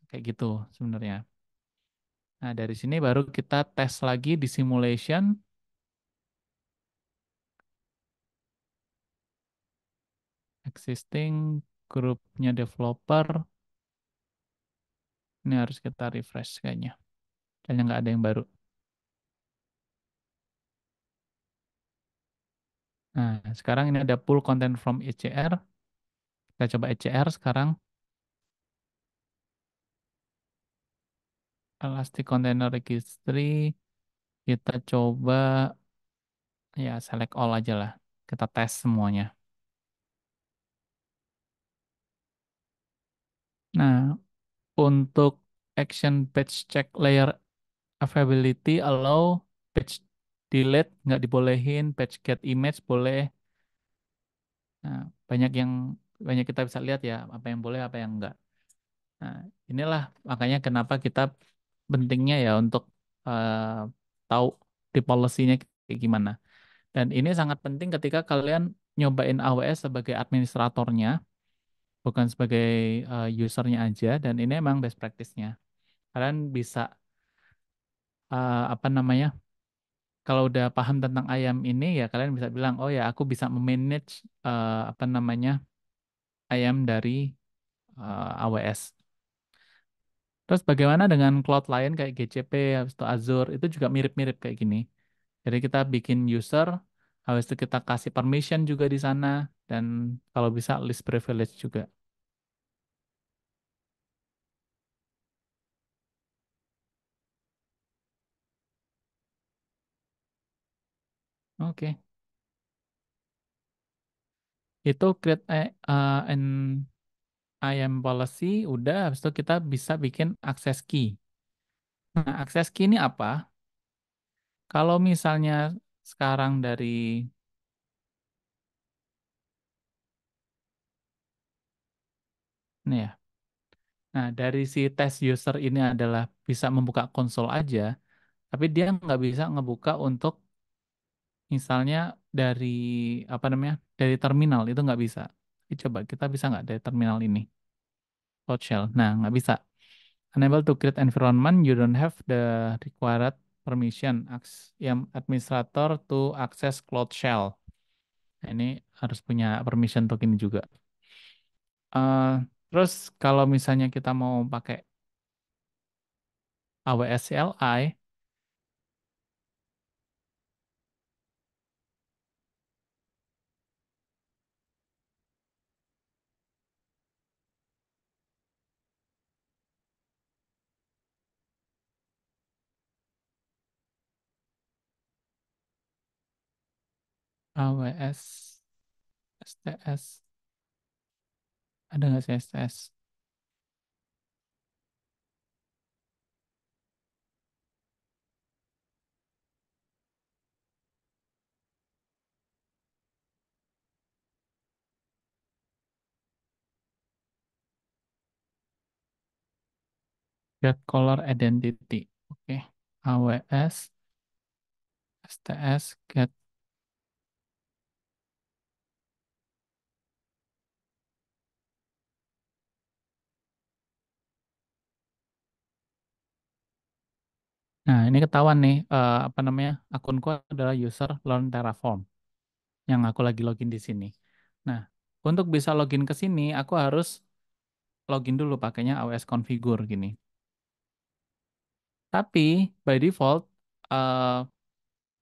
Kayak gitu sebenarnya. Nah, dari sini baru kita tes lagi di simulation existing grupnya developer. Ini harus kita refresh kayaknya. Kayaknya nggak ada yang baru. Nah, sekarang ini ada pull content from ECR. Kita coba ECR sekarang. Elastic Container Registry. Kita coba ya select all aja lah. Kita tes semuanya. Nah, untuk action page check layer availability allow, page delete nggak dibolehin, page get image boleh. Nah, banyak kita bisa lihat ya apa yang boleh apa yang enggak. Nah, inilah makanya kenapa kita pentingnya ya untuk eh, tahu di policy-nya kayak gimana. Dan ini sangat penting ketika kalian nyobain AWS sebagai administratornya, bukan sebagai usernya aja. Dan ini emang best practice-nya. Kalian bisa apa namanya? Kalau udah paham tentang ayam ini ya kalian bisa bilang, oh ya aku bisa memanage apa namanya ayam dari AWS. Terus bagaimana dengan cloud lain kayak GCP, habis itu Azure, itu juga mirip-mirip kayak gini. Jadi kita bikin user, habis itu kita kasih permission juga di sana, dan kalau bisa list privilege juga. Oke, itu create an IAM policy, udah, habis itu kita bisa bikin access key. Nah, access key ini apa? Kalau misalnya sekarang dari, nih ya, nah dari si test user ini adalah bisa membuka konsol aja, tapi dia nggak bisa ngebuka untuk misalnya dari apa namanya dari terminal itu nggak bisa. Coba kita bisa nggak dari terminal ini Cloud Shell? Nah nggak bisa. Unable to create environment, you don't have the required permission yang administrator to access Cloud Shell. Nah, ini harus punya permission untuk ini juga. Eh, Terus kalau misalnya kita mau pakai AWS CLI, AWS STS, ada nggak sih STS? Get caller identity. Oke. AWS STS get Nah, ini ketahuan nih, apa namanya, akunku adalah user Learn Terraform yang aku lagi login di sini. Nah, untuk bisa login ke sini, aku harus login dulu pakainya AWS Configure gini. Tapi by default, eh,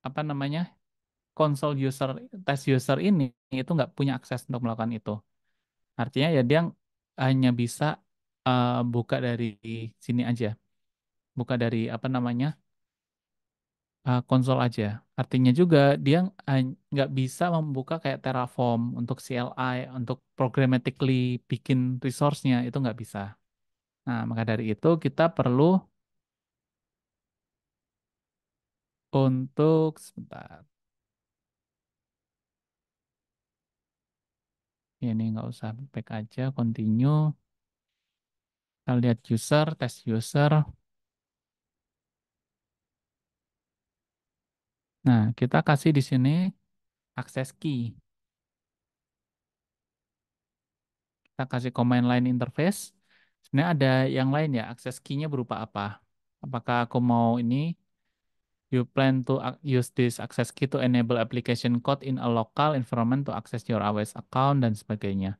apa namanya, console user, test user ini itu nggak punya akses untuk melakukan itu. Artinya ya dia hanya bisa buka dari sini aja, buka dari apa namanya, konsol aja. Artinya juga dia nggak bisa membuka kayak Terraform untuk CLI, untuk programmatically bikin resource-nya, itu nggak bisa. Nah, maka dari itu kita perlu untuk, sebentar, ini nggak usah back aja, continue. Kita lihat user, test user. Nah, kita kasih di sini akses key. Kita kasih command line interface. Sebenarnya ada yang lain ya, akses key-nya berupa apa? Apakah aku mau ini, you plan to use this access key to enable application code in a local environment to access your AWS account dan sebagainya.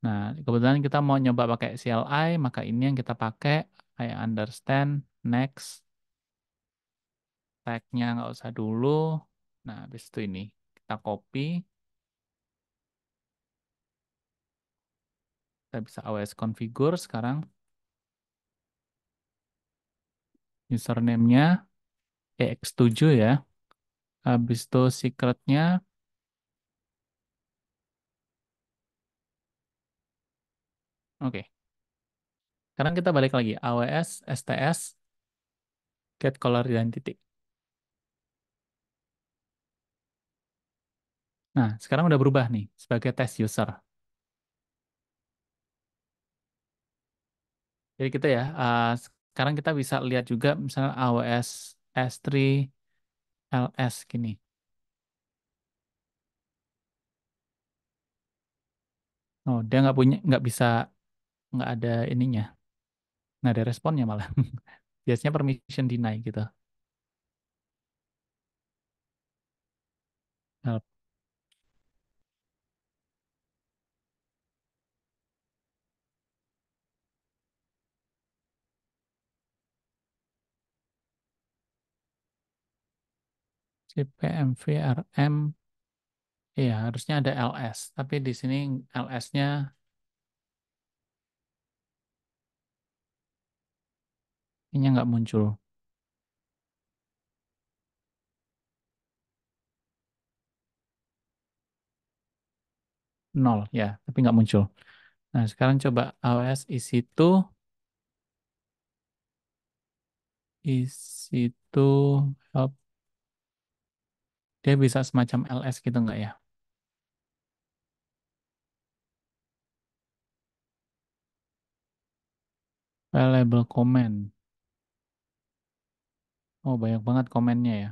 Nah, kebetulan kita mau nyoba pakai CLI, maka ini yang kita pakai. I understand, next, tag-nya nggak usah dulu. Nah, habis itu ini kita copy, kita bisa AWS configure sekarang. Username-nya EX7 ya. Habis itu secret-nya, oke. Sekarang kita balik lagi, AWS STS get caller identity. Nah, sekarang udah berubah nih sebagai test user. Jadi kita ya, sekarang kita bisa lihat juga misalnya AWS S3 LS gini. Oh, dia nggak punya, nggak bisa, nggak ada ininya, nggak ada responnya malah. Biasanya permission deny gitu. Help CPMVRM, iya harusnya ada LS, tapi di sini LS-nya ini nggak muncul, nol ya, tapi nggak muncul. Nah, sekarang coba AWS isi2, isi2 help, dia bisa semacam LS gitu nggak ya? Available comment. Oh, banyak banget komennya ya.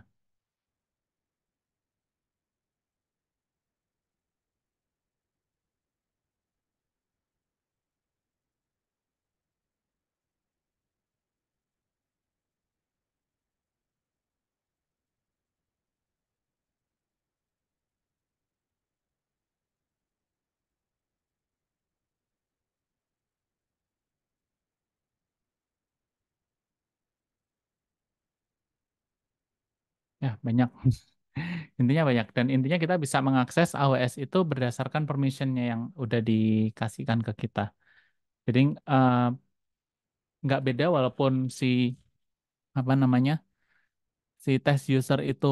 Ya, banyak. Intinya banyak. Dan intinya kita bisa mengakses AWS itu berdasarkan permissionnya yang udah dikasihkan ke kita. Jadi eh, nggak beda walaupun si apa namanya, si test user itu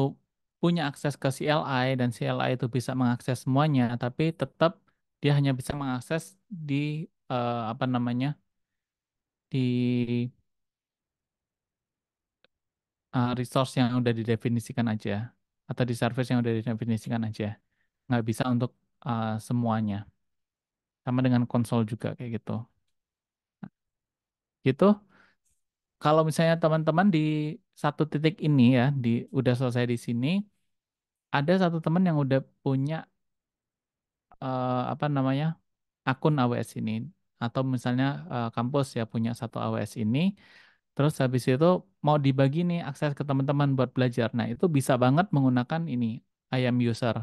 punya akses ke CLI dan CLI itu bisa mengakses semuanya, tapi tetap dia hanya bisa mengakses di apa namanya, di resource yang udah didefinisikan aja atau di service yang udah didefinisikan aja. Nggak bisa untuk semuanya. Sama dengan konsol juga kayak gitu. Gitu. Kalau misalnya teman-teman di satu titik ini ya, udah selesai di sini, ada satu teman yang udah punya apa namanya, akun AWS ini, atau misalnya kampus ya punya satu AWS ini, Terus habis itu mau dibagi nih akses ke teman-teman buat belajar. Nah, itu bisa banget menggunakan ini IAM user.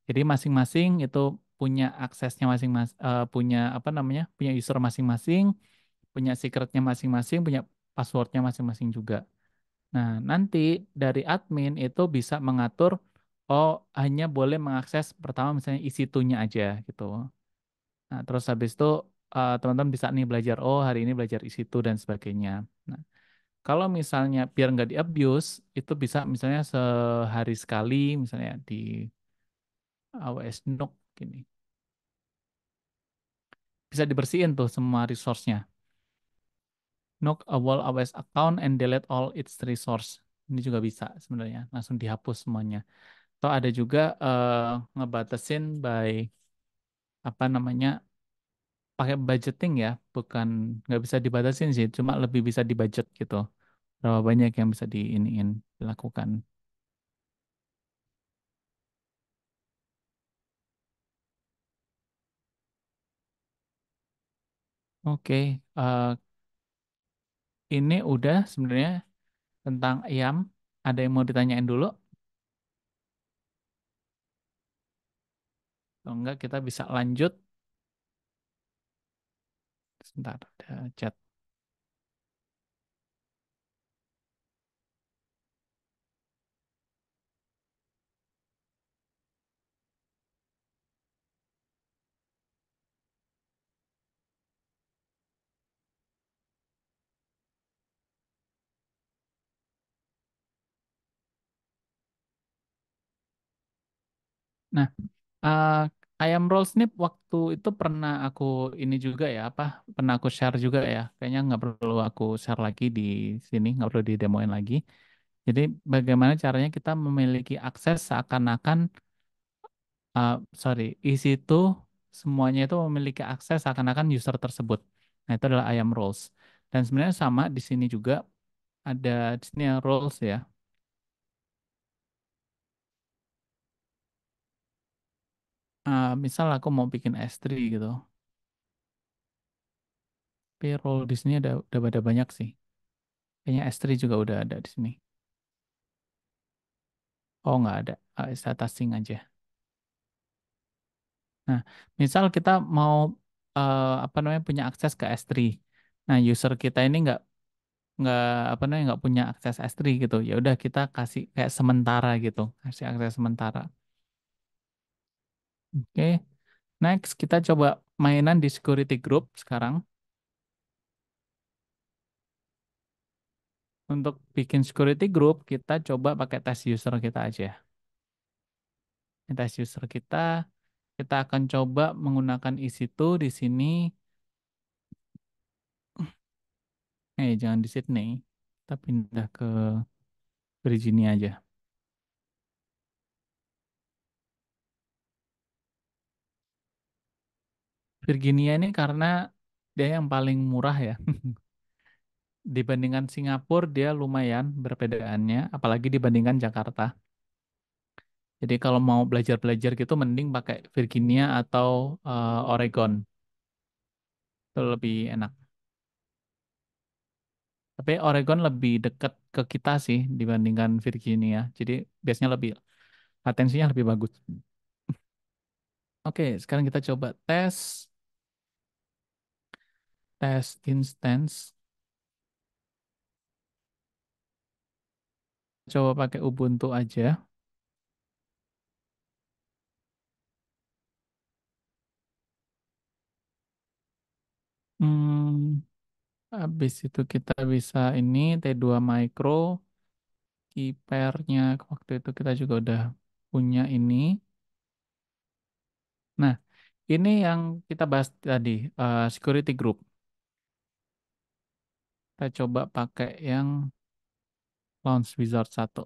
Jadi masing-masing itu punya aksesnya masing-masing, punya apa namanya, punya user masing-masing, punya secretnya masing-masing, punya passwordnya masing-masing juga. Nah, nanti dari admin itu bisa mengatur, oh hanya boleh mengakses pertama misalnya isi nya aja gitu. Nah, terus habis itu teman-teman bisa nih belajar, oh hari ini belajar isi dan sebagainya. Nah, kalau misalnya biar nggak di-abuse, itu bisa misalnya sehari sekali misalnya di AWS Nook gini. Bisa dibersihin tuh semua resource-nya. Knock a wall AWS account and delete all its resource. Ini juga bisa sebenarnya, langsung dihapus semuanya. Atau ada juga ngebatasin by apa namanya pakai budgeting ya, bukan nggak bisa dibatasin sih, cuma lebih bisa dibudget gitu. Berapa banyak yang bisa diiniin dilakukan. Oke, ini udah sebenarnya tentang IAM. Ada yang mau ditanyain dulu? Kalau enggak kita bisa lanjut. Sebentar, ada chat. Nah, Uh, ayam roll snip waktu itu pernah aku ini juga ya apa pernah aku share juga ya kayaknya nggak perlu aku share lagi di sini nggak perlu didemoin lagi jadi bagaimana caranya kita memiliki akses seakan-akan sorry isi itu semuanya itu memiliki akses seakan-akan user tersebut nah itu adalah ayam roles dan sebenarnya sama di sini juga ada di sini yang roles ya. Misal aku mau bikin S3 gitu tapi role di sini udah ada banyak sih. Kayaknya S3 juga udah ada di sini. Oh, nggak ada. Data sync aja. Nah, misal kita mau apa namanya punya akses ke S3. Nah, user kita ini nggak apa namanya nggak punya akses S3 gitu. Ya udah kita kasih kayak sementara gitu, kasih akses sementara. Oke. Next, kita coba mainan di security group sekarang. Untuk bikin security group, kita coba pakai tes user kita aja. Ini tes user kita akan coba menggunakan EC2 di sini. Jangan di Sydney. Kita pindah ke Virginia aja. Virginia ini karena dia yang paling murah ya. Dibandingkan Singapura dia lumayan perbedaannya, apalagi dibandingkan Jakarta. Jadi kalau mau belajar-belajar gitu mending pakai Virginia atau Oregon. Itu lebih enak. Tapi Oregon lebih dekat ke kita sih dibandingkan Virginia. Jadi biasanya lebih latensinya lebih bagus. Oke, sekarang kita coba tes instance. Coba pakai Ubuntu aja. Hmm, habis itu kita bisa ini T2 Micro, keypairnya waktu itu kita juga udah punya ini. Nah, ini yang kita bahas tadi, security group. Kita coba pakai yang Launch Wizard 1.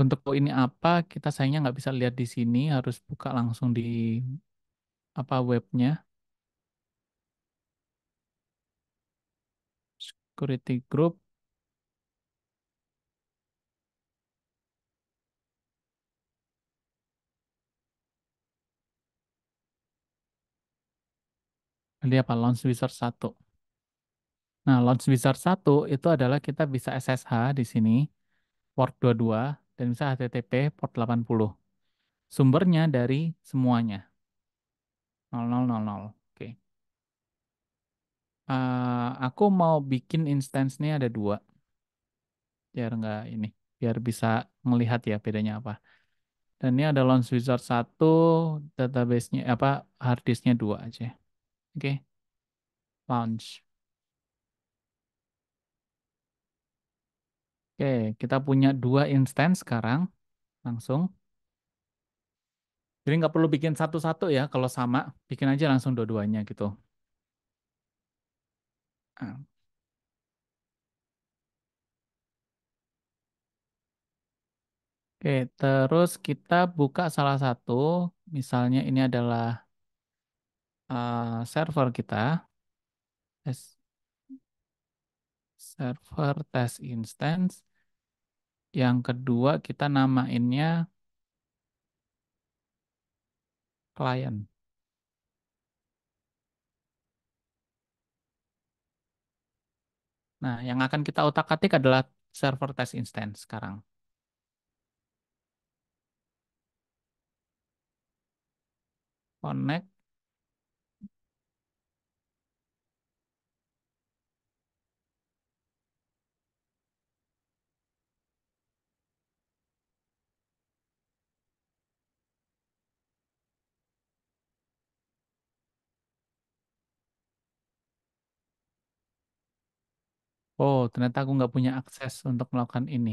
Untuk ini apa, kita sayangnya nggak bisa lihat di sini, harus buka langsung di apa webnya. Security group. Dia apa? Launch Wizard 1. Nah, Launch Wizard 1 itu adalah kita bisa SSH di sini, port 22, dan bisa HTTP port 80. Sumbernya dari semuanya, 0000. Oke. Aku mau bikin instance nih ada dua, biar nggak ini, biar bisa melihat ya bedanya apa. Dan ini ada Launch Wizard 1, database-nya, apa, hard disk-nya 2 aja. Oke, launch. Oke, kita punya dua instance sekarang, langsung. Jadi nggak perlu bikin satu-satu ya, kalau sama, bikin aja langsung dua-duanya gitu. Nah, oke, terus kita buka salah satu, misalnya ini adalah server kita, server test instance. Yang kedua kita namainnya client. Nah, yang akan kita otak-atik adalah server test instance sekarang. Connect. Oh, ternyata aku nggak punya akses untuk melakukan ini.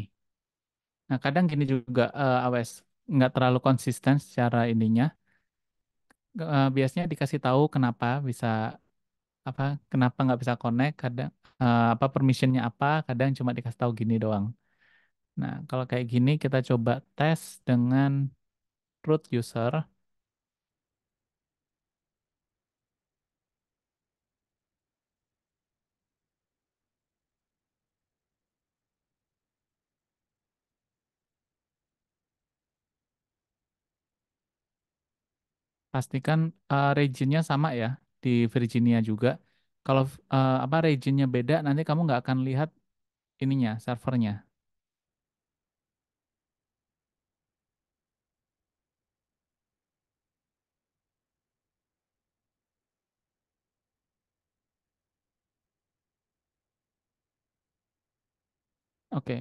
Nah, kadang gini juga, AWS nggak terlalu konsisten secara ininya. Biasanya dikasih tahu kenapa bisa apa, kenapa nggak bisa connect. Kadang apa permissionnya apa, kadang cuma dikasih tahu gini doang. Nah, kalau kayak gini kita coba tes dengan root user. Pastikan regionnya sama ya di Virginia juga. Kalau apa regionnya beda, nanti kamu nggak akan lihat ininya, servernya. Oke,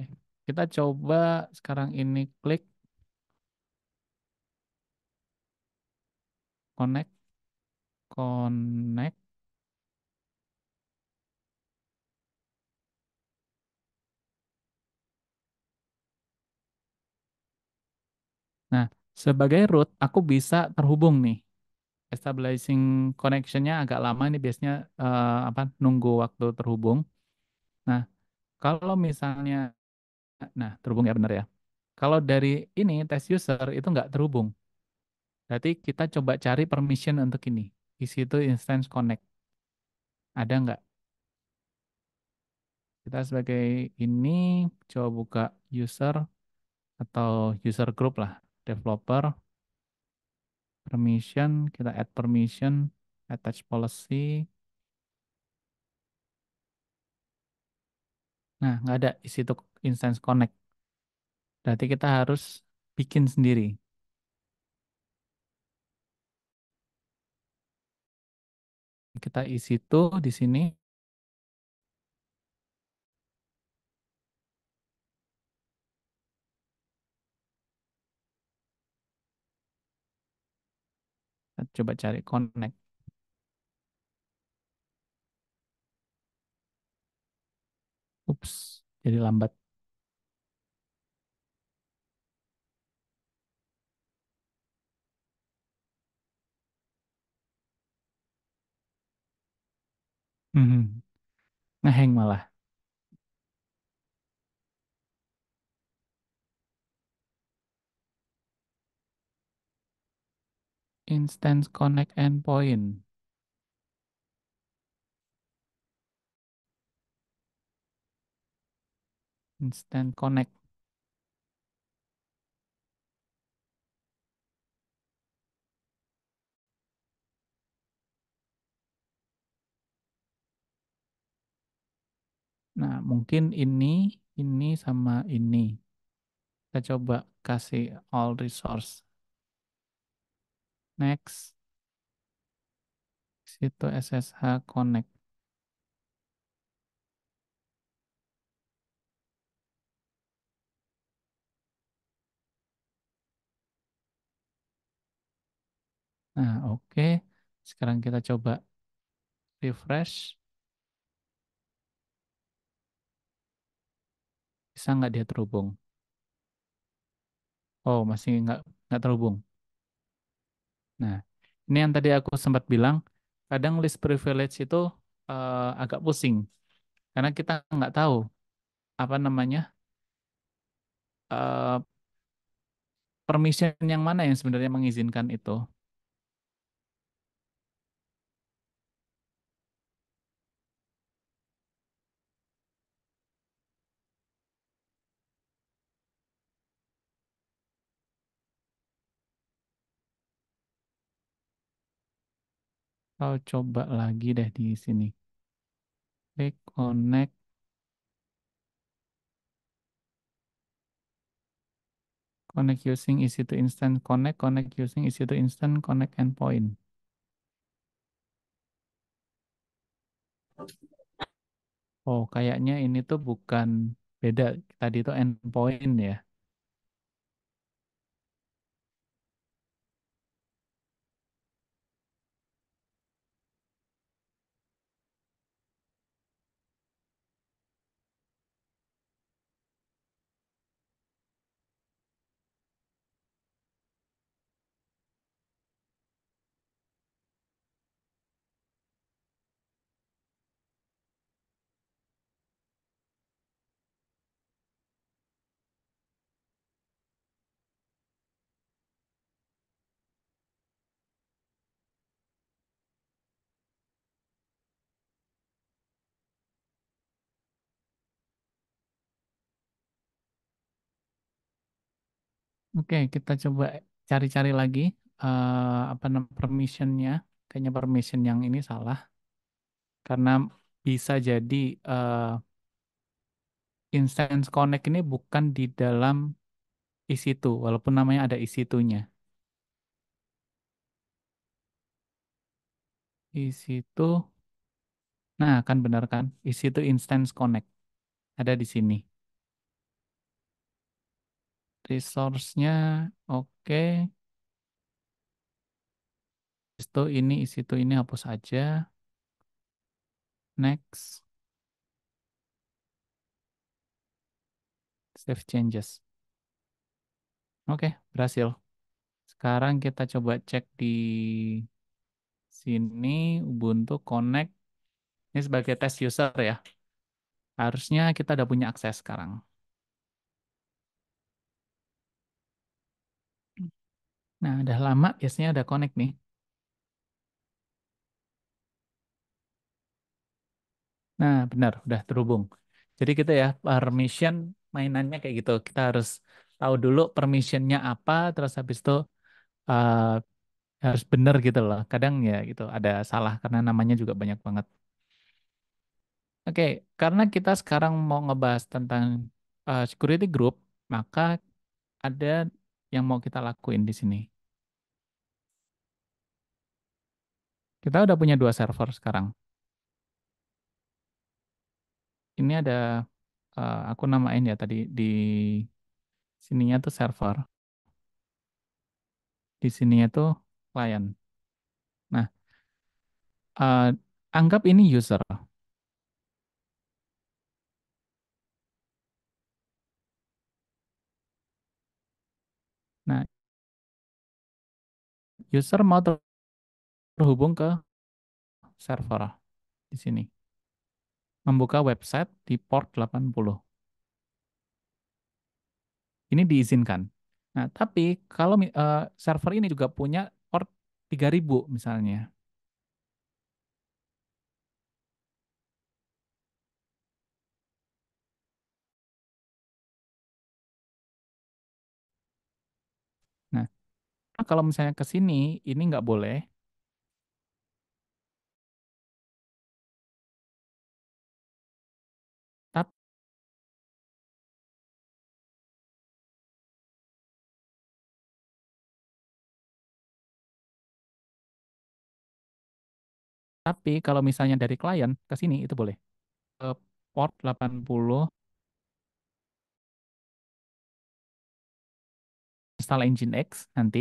kita coba sekarang ini klik connect, connect. Nah, sebagai root, aku bisa terhubung nih. Establishing connection-nya agak lama nih biasanya, apa, nunggu waktu terhubung. Nah, kalau misalnya, nah terhubung ya benar ya. Kalau dari ini test user itu nggak terhubung. Berarti kita coba cari permission untuk ini. Di situ instance connect. Ada nggak? Kita sebagai ini coba buka user atau user group lah. Developer, permission, kita add permission, attach policy. Nah, nggak ada di situ instance connect. Berarti kita harus bikin sendiri. Kita isi tuh di sini. Kita coba cari connect. Ups, jadi lambat. Mhm. Ngeheng malah. Instance connect endpoint. Instant connect. mungkin ini sama ini. Kita coba kasih all resource. Next, situ SSH connect. Nah, oke. Sekarang kita coba refresh. Bisa nggak dia terhubung? Oh, masih nggak terhubung. Nah, ini yang tadi aku sempat bilang, kadang list privilege itu agak pusing. Karena kita nggak tahu apa namanya, eh, permission yang mana yang sebenarnya mengizinkan itu. Kau coba lagi deh di sini. Klik connect, connect using EC2 Instant Connect, connect using EC2 Instant Connect endpoint. Oh, kayaknya ini tuh bukan beda. Tadi itu endpoint ya. Oke, kita coba cari-cari lagi apa namanya permissionnya. Kayaknya permission yang ini salah karena bisa jadi Instance Connect ini bukan di dalam EC2, walaupun namanya ada EC2-nya. EC2, nah kan benar kan? EC2 Instance Connect ada di sini. Resource-nya oke. Itu ini EC2 ini hapus aja. Next, save changes. Oke, berhasil. Sekarang kita coba cek di sini Ubuntu Connect. Ini sebagai test user ya. Harusnya kita udah punya akses sekarang. Nah, udah lama biasanya udah connect nih. Nah, benar, udah terhubung. Jadi kita ya, permission mainannya kayak gitu. Kita harus tahu dulu permissionnya apa, terus habis itu eh, harus benar gitu loh. Kadang ya gitu, ada salah karena namanya juga banyak banget. Oke, karena kita sekarang mau ngebahas tentang security group, maka ada yang mau kita lakuin di sini. Kita udah punya dua server sekarang. Ini ada, aku namain ya tadi di sininya tuh server, di sininya tuh client. Nah, eh, anggap ini user. Nah, user mau terhubung ke server di sini. Membuka website di port 80. Ini diizinkan. Nah, tapi kalau server ini juga punya port 3000 misalnya. Nah, kalau misalnya ke sini, ini nggak boleh. Tapi kalau misalnya dari klien ke sini itu boleh. Ke port 80 install Nginx nanti.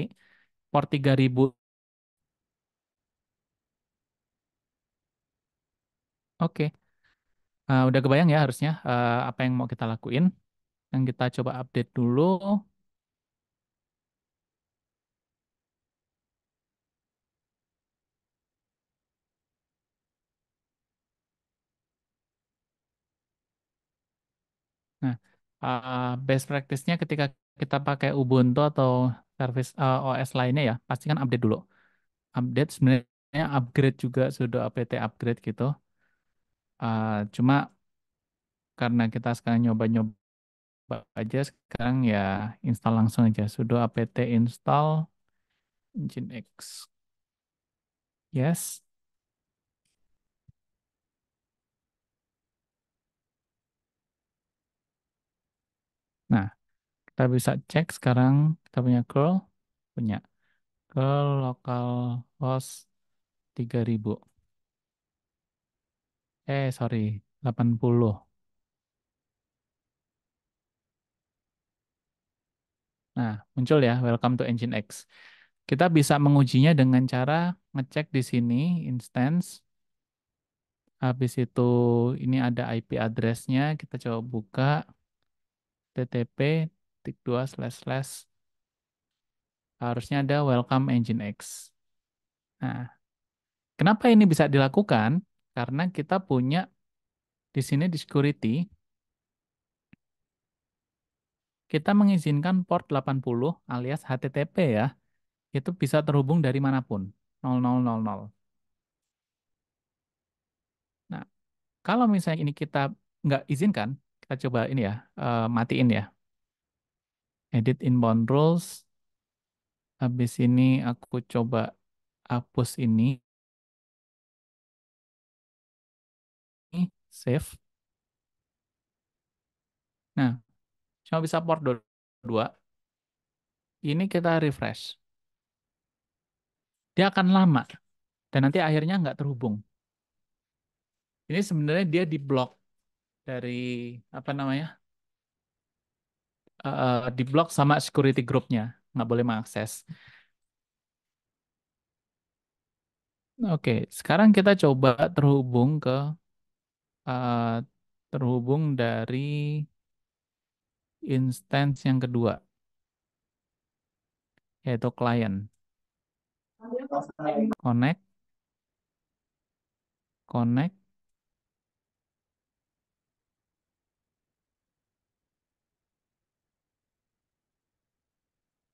Port 3000. Oke. Udah kebayang ya harusnya apa yang mau kita lakuin. Yang kita coba update dulu. Nah, best practice-nya ketika kita pakai Ubuntu atau service OS lainnya ya, pastikan update dulu. Update sebenarnya upgrade juga sudah apt upgrade gitu. Cuma karena kita sekarang nyoba-nyoba aja, sekarang ya install langsung aja. Sudo apt install Nginx. Yes. Nah, kita bisa cek sekarang kita punya curl, punya curl localhost 3000. Sorry, 80. Nah, muncul ya, welcome to Nginx. Kita bisa mengujinya dengan cara ngecek di sini instance. Habis itu ini ada IP address-nya. Kita coba buka http:// harusnya ada welcome Nginx. Nah, kenapa ini bisa dilakukan? Karena kita punya di sini di security, kita mengizinkan port 80 alias HTTP ya, itu bisa terhubung dari manapun. 0000. Nah, kalau misalnya ini kita nggak izinkan, kita coba ini ya, matiin ya. Edit inbound rules. Habis ini aku coba hapus ini, save. Nah, cuma bisa port 2. Ini kita refresh. Dia akan lama dan nanti akhirnya nggak terhubung. Ini sebenarnya dia diblok dari apa namanya? Diblok sama security groupnya, nggak boleh mengakses. Oke, sekarang kita coba eh, terhubung dari instance yang kedua, yaitu client. Connect, connect.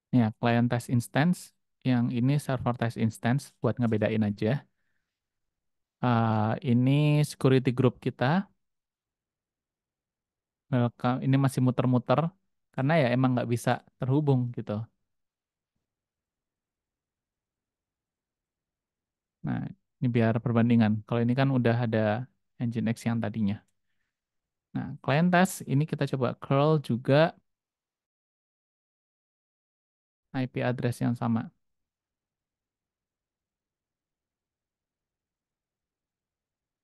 Ya, client test instance. Yang ini server test instance buat ngebedain aja. Ini security group kita. Welcome. Ini masih muter-muter karena ya emang nggak bisa terhubung gitu. Nah, ini biar perbandingan. Kalau ini kan udah ada Nginx yang tadinya. Nah, client test ini kita coba curl juga IP address yang sama.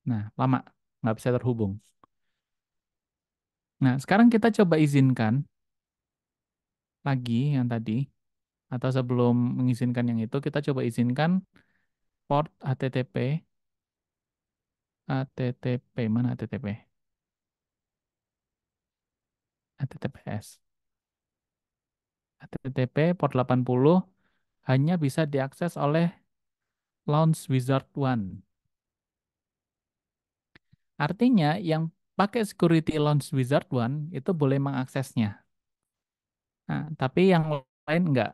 Nah, lama nggak bisa terhubung. Nah, sekarang kita coba izinkan lagi yang tadi, atau sebelum mengizinkan yang itu, kita coba izinkan port HTTP, HTTP, mana HTTP? HTTPS. HTTP port 80 hanya bisa diakses oleh Launch Wizard One. Artinya yang pakai security Launch Wizard One itu boleh mengaksesnya. Nah, tapi yang lain enggak.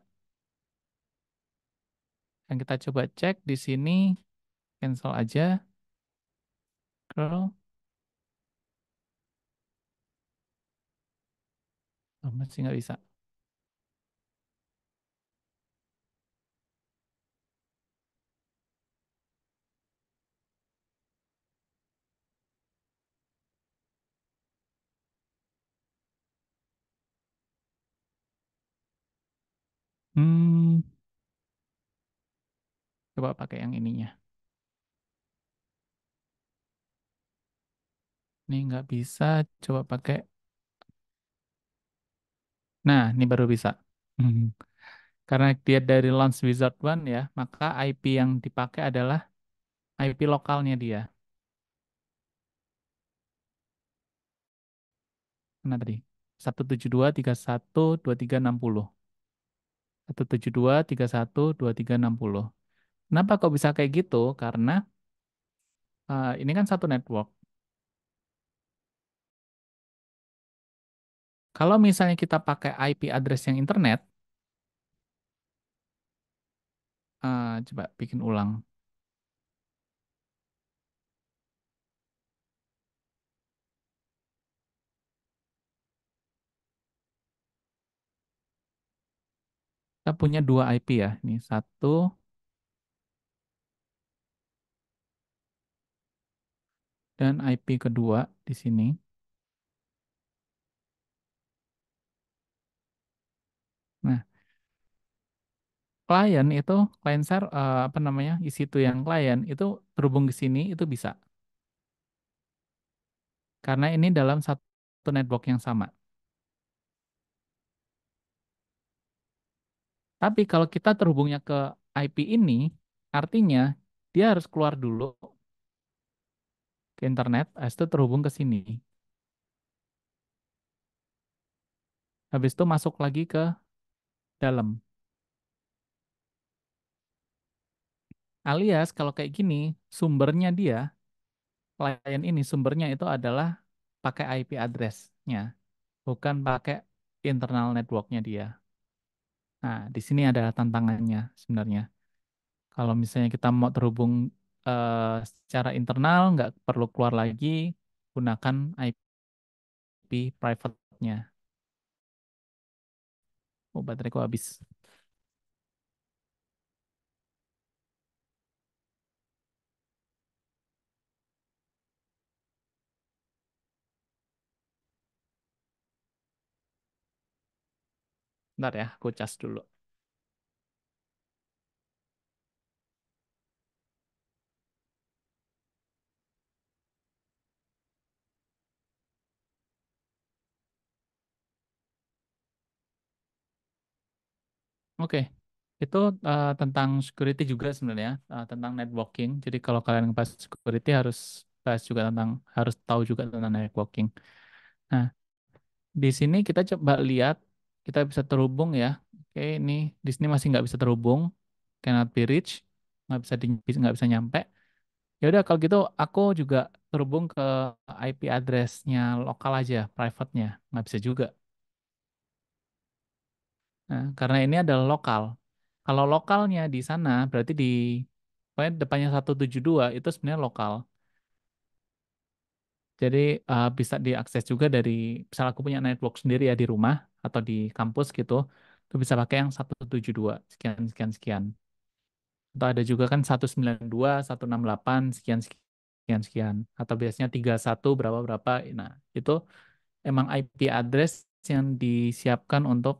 Yang kita coba cek di sini, cancel aja. Curl. Oh, masih nggak bisa. Hmm, coba pakai yang ininya. Ini nggak bisa. Coba pakai. Nah, ini baru bisa. Hmm. Karena dia dari Launch Wizard One ya, maka IP yang dipakai adalah IP lokalnya dia. Mana tadi? 172.31.2360. 172.31.2360. Kenapa kok bisa kayak gitu? Karena ini kan satu network. Kalau misalnya kita pakai IP address yang internet, coba bikin ulang. Kita punya dua IP ya. Ini satu dan IP kedua di sini. Nah, klien itu, client server, apa namanya, isi itu yang klien itu terhubung ke sini itu bisa. Karena ini dalam satu network yang sama. Tapi kalau kita terhubungnya ke IP ini, artinya dia harus keluar dulu ke internet, habis itu terhubung ke sini. Habis itu masuk lagi ke dalam. Alias kalau kayak gini, sumbernya dia, klien ini sumbernya itu adalah pakai IP address-nya, bukan pakai internal network-nya dia. Nah, di sini adalah tantangannya sebenarnya. Kalau misalnya kita mau terhubung secara internal, nggak perlu keluar lagi, gunakan IP private-nya. Oh, bateraiku habis. Bentar ya, aku cas dulu. Oke, itu tentang security juga sebenarnya, tentang networking. Jadi kalau kalian bahas security harus bahas juga tentang, harus tahu juga tentang networking. Nah, di sini kita coba lihat, kita bisa terhubung ya. Oke, ini di sini masih nggak bisa terhubung, cannot be reached, nggak bisa nyampe. Ya udah kalau gitu aku juga terhubung ke IP address-nya lokal aja, private-nya nggak bisa juga. Nah, karena ini adalah lokal. Kalau lokalnya di sana berarti di pokoknya depannya 172 itu sebenarnya lokal. Jadi bisa diakses juga dari misal aku punya network sendiri ya di rumah atau di kampus gitu, itu bisa pakai yang 172 sekian sekian sekian. Atau ada juga kan 192, 168 sekian sekian sekian atau biasanya 31 berapa berapa. Nah, itu emang IP address yang disiapkan untuk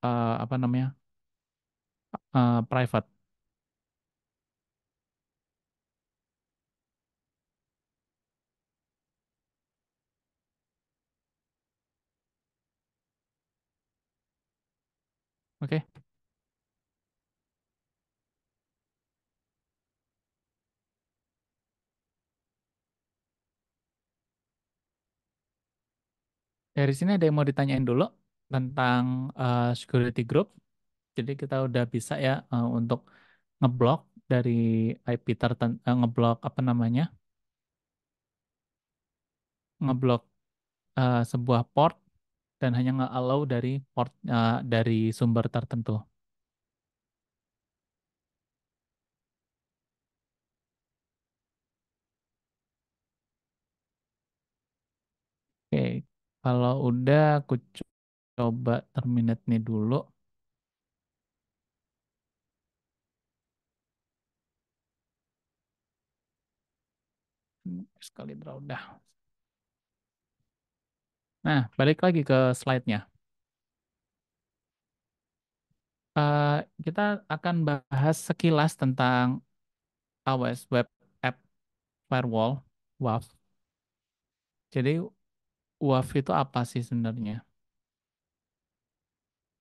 apa namanya? Private. Oke. Dari sini ada yang mau ditanyain dulu tentang security group. Jadi kita udah bisa ya untuk ngeblok dari IP tertentu, ngeblok apa namanya, ngeblok sebuah port dan hanya nge-allow dari port dari sumber tertentu. Oke, kalau udah aku coba terminate nih dulu. Sekali udah. Nah, balik lagi ke slide-nya. Eh, kita akan bahas sekilas tentang AWS Web App Firewall, WAF. Jadi WAF itu apa sih sebenarnya?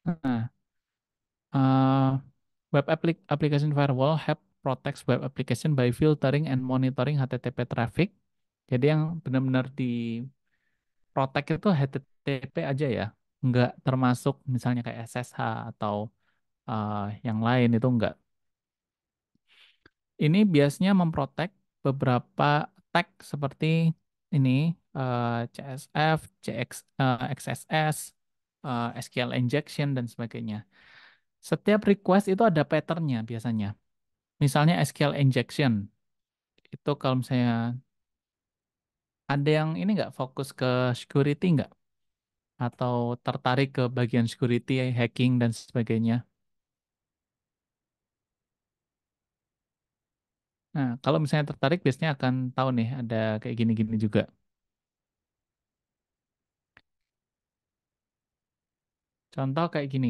Nah, uh, application firewall help protects web application by filtering and monitoring HTTP traffic. Jadi yang benar-benar di protect itu HTTP aja ya, nggak termasuk misalnya kayak SSH atau yang lain itu enggak. Ini biasanya memprotek beberapa tag seperti ini, CSF, XSS, SQL injection, dan sebagainya. Setiap request itu ada patternnya biasanya. Misalnya SQL injection, itu kalau misalnya ada yang ini nggak fokus ke security nggak? Atau tertarik ke bagian security, hacking, dan sebagainya. Nah, kalau misalnya tertarik biasanya akan tahu nih ada kayak gini-gini juga. Contoh kayak gini.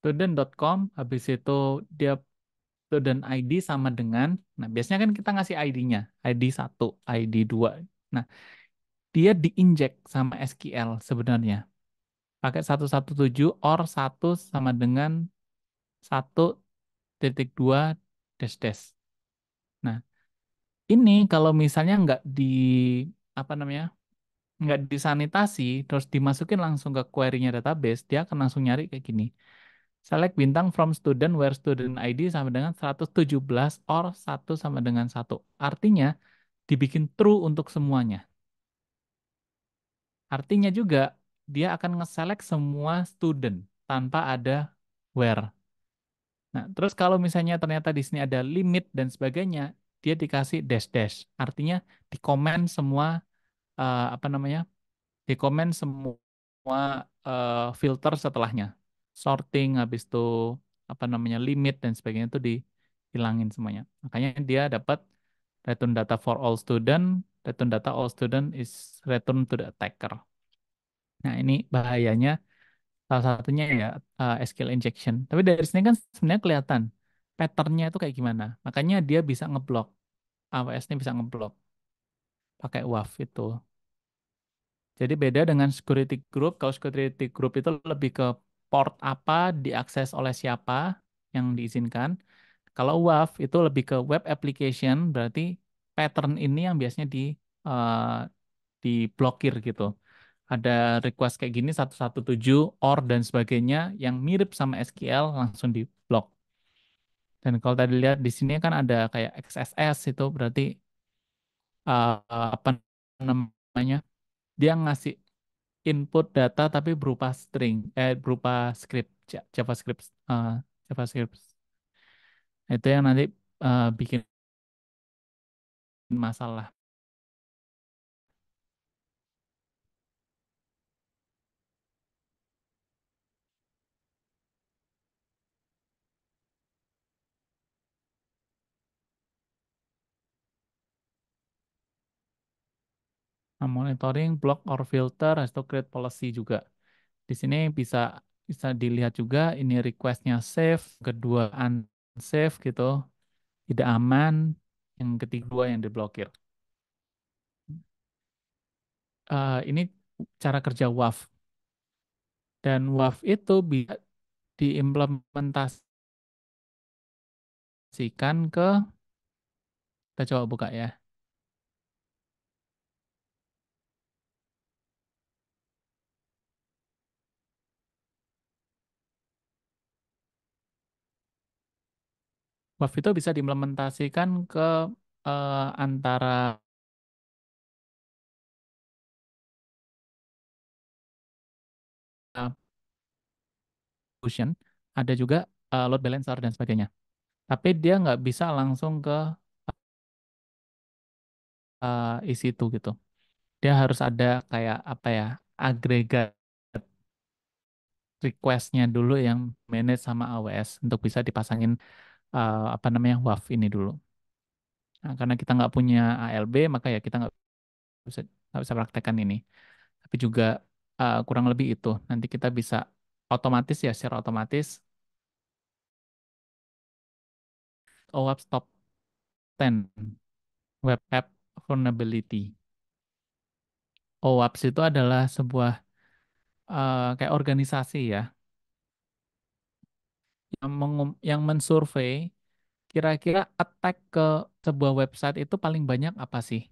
Student.com, habis itu dia student ID sama dengan, nah biasanya kan kita ngasih ID-nya, ID 1, ID 2. Nah, dia diinjek sama SQL sebenarnya. Pakai 117 or 1 sama dengan 1.2 dash dash. Nah, ini kalau misalnya nggak di, apa namanya, nggak disanitasi, terus dimasukin langsung ke query-nya database, dia akan langsung nyari kayak gini. Select bintang from student where student ID sama dengan 117 or 1 sama dengan 1. Artinya dibikin true untuk semuanya. Artinya juga dia akan nge-select semua student tanpa ada where. Nah, terus kalau misalnya ternyata di sini ada limit dan sebagainya, dia dikasih dash dash. Artinya di comment semua, apa namanya? Di comment semua filter setelahnya. Sorting, habis itu apa namanya, limit dan sebagainya itu dihilangin semuanya. Makanya dia dapat return data for all student, return data all student is return to the attacker. Nah, ini bahayanya salah satunya ya, SQL injection. Tapi dari sini kan sebenarnya kelihatan patternnya itu kayak gimana. Makanya dia bisa ngeblok, AWS-nya bisa ngeblok pakai WAF itu. Jadi beda dengan security group. Kalau security group itu lebih ke port apa, diakses oleh siapa yang diizinkan. Kalau WAF itu lebih ke web application, berarti pattern ini yang biasanya eh, diblokir gitu. Ada request kayak gini 117 OR dan sebagainya yang mirip sama SQL langsung diblok. Dan kalau tadi lihat di sini kan ada kayak XSS, itu berarti apa namanya? Dia ngasih input data tapi berupa string, berupa script, JavaScript, JavaScript. Itu yang nanti bikin masalah. Nah, monitoring, block or filter, atau create policy juga. Di sini bisa bisa dilihat juga ini requestnya safe, kedua unsafe gitu, tidak aman, yang ketiga yang diblokir. Ini cara kerja WAF, dan WAF itu bisa diimplementasikan ke, kita coba buka ya. WAF itu bisa diimplementasikan ke antara Fusion, ada juga load balancer dan sebagainya. Tapi dia nggak bisa langsung ke isi itu gitu. Dia harus ada kayak apa ya, agregat request-nya dulu yang manage sama AWS untuk bisa dipasangin apa namanya, WAF ini dulu. Nah, karena kita nggak punya ALB, maka ya kita bisa nggak bisa praktekkan ini. Tapi juga kurang lebih itu. Nanti kita bisa otomatis ya, secara otomatis OWASP top 10. Web App Vulnerability. OWASP itu adalah sebuah kayak organisasi ya yang mensurvei kira-kira attack ke sebuah website itu paling banyak apa sih?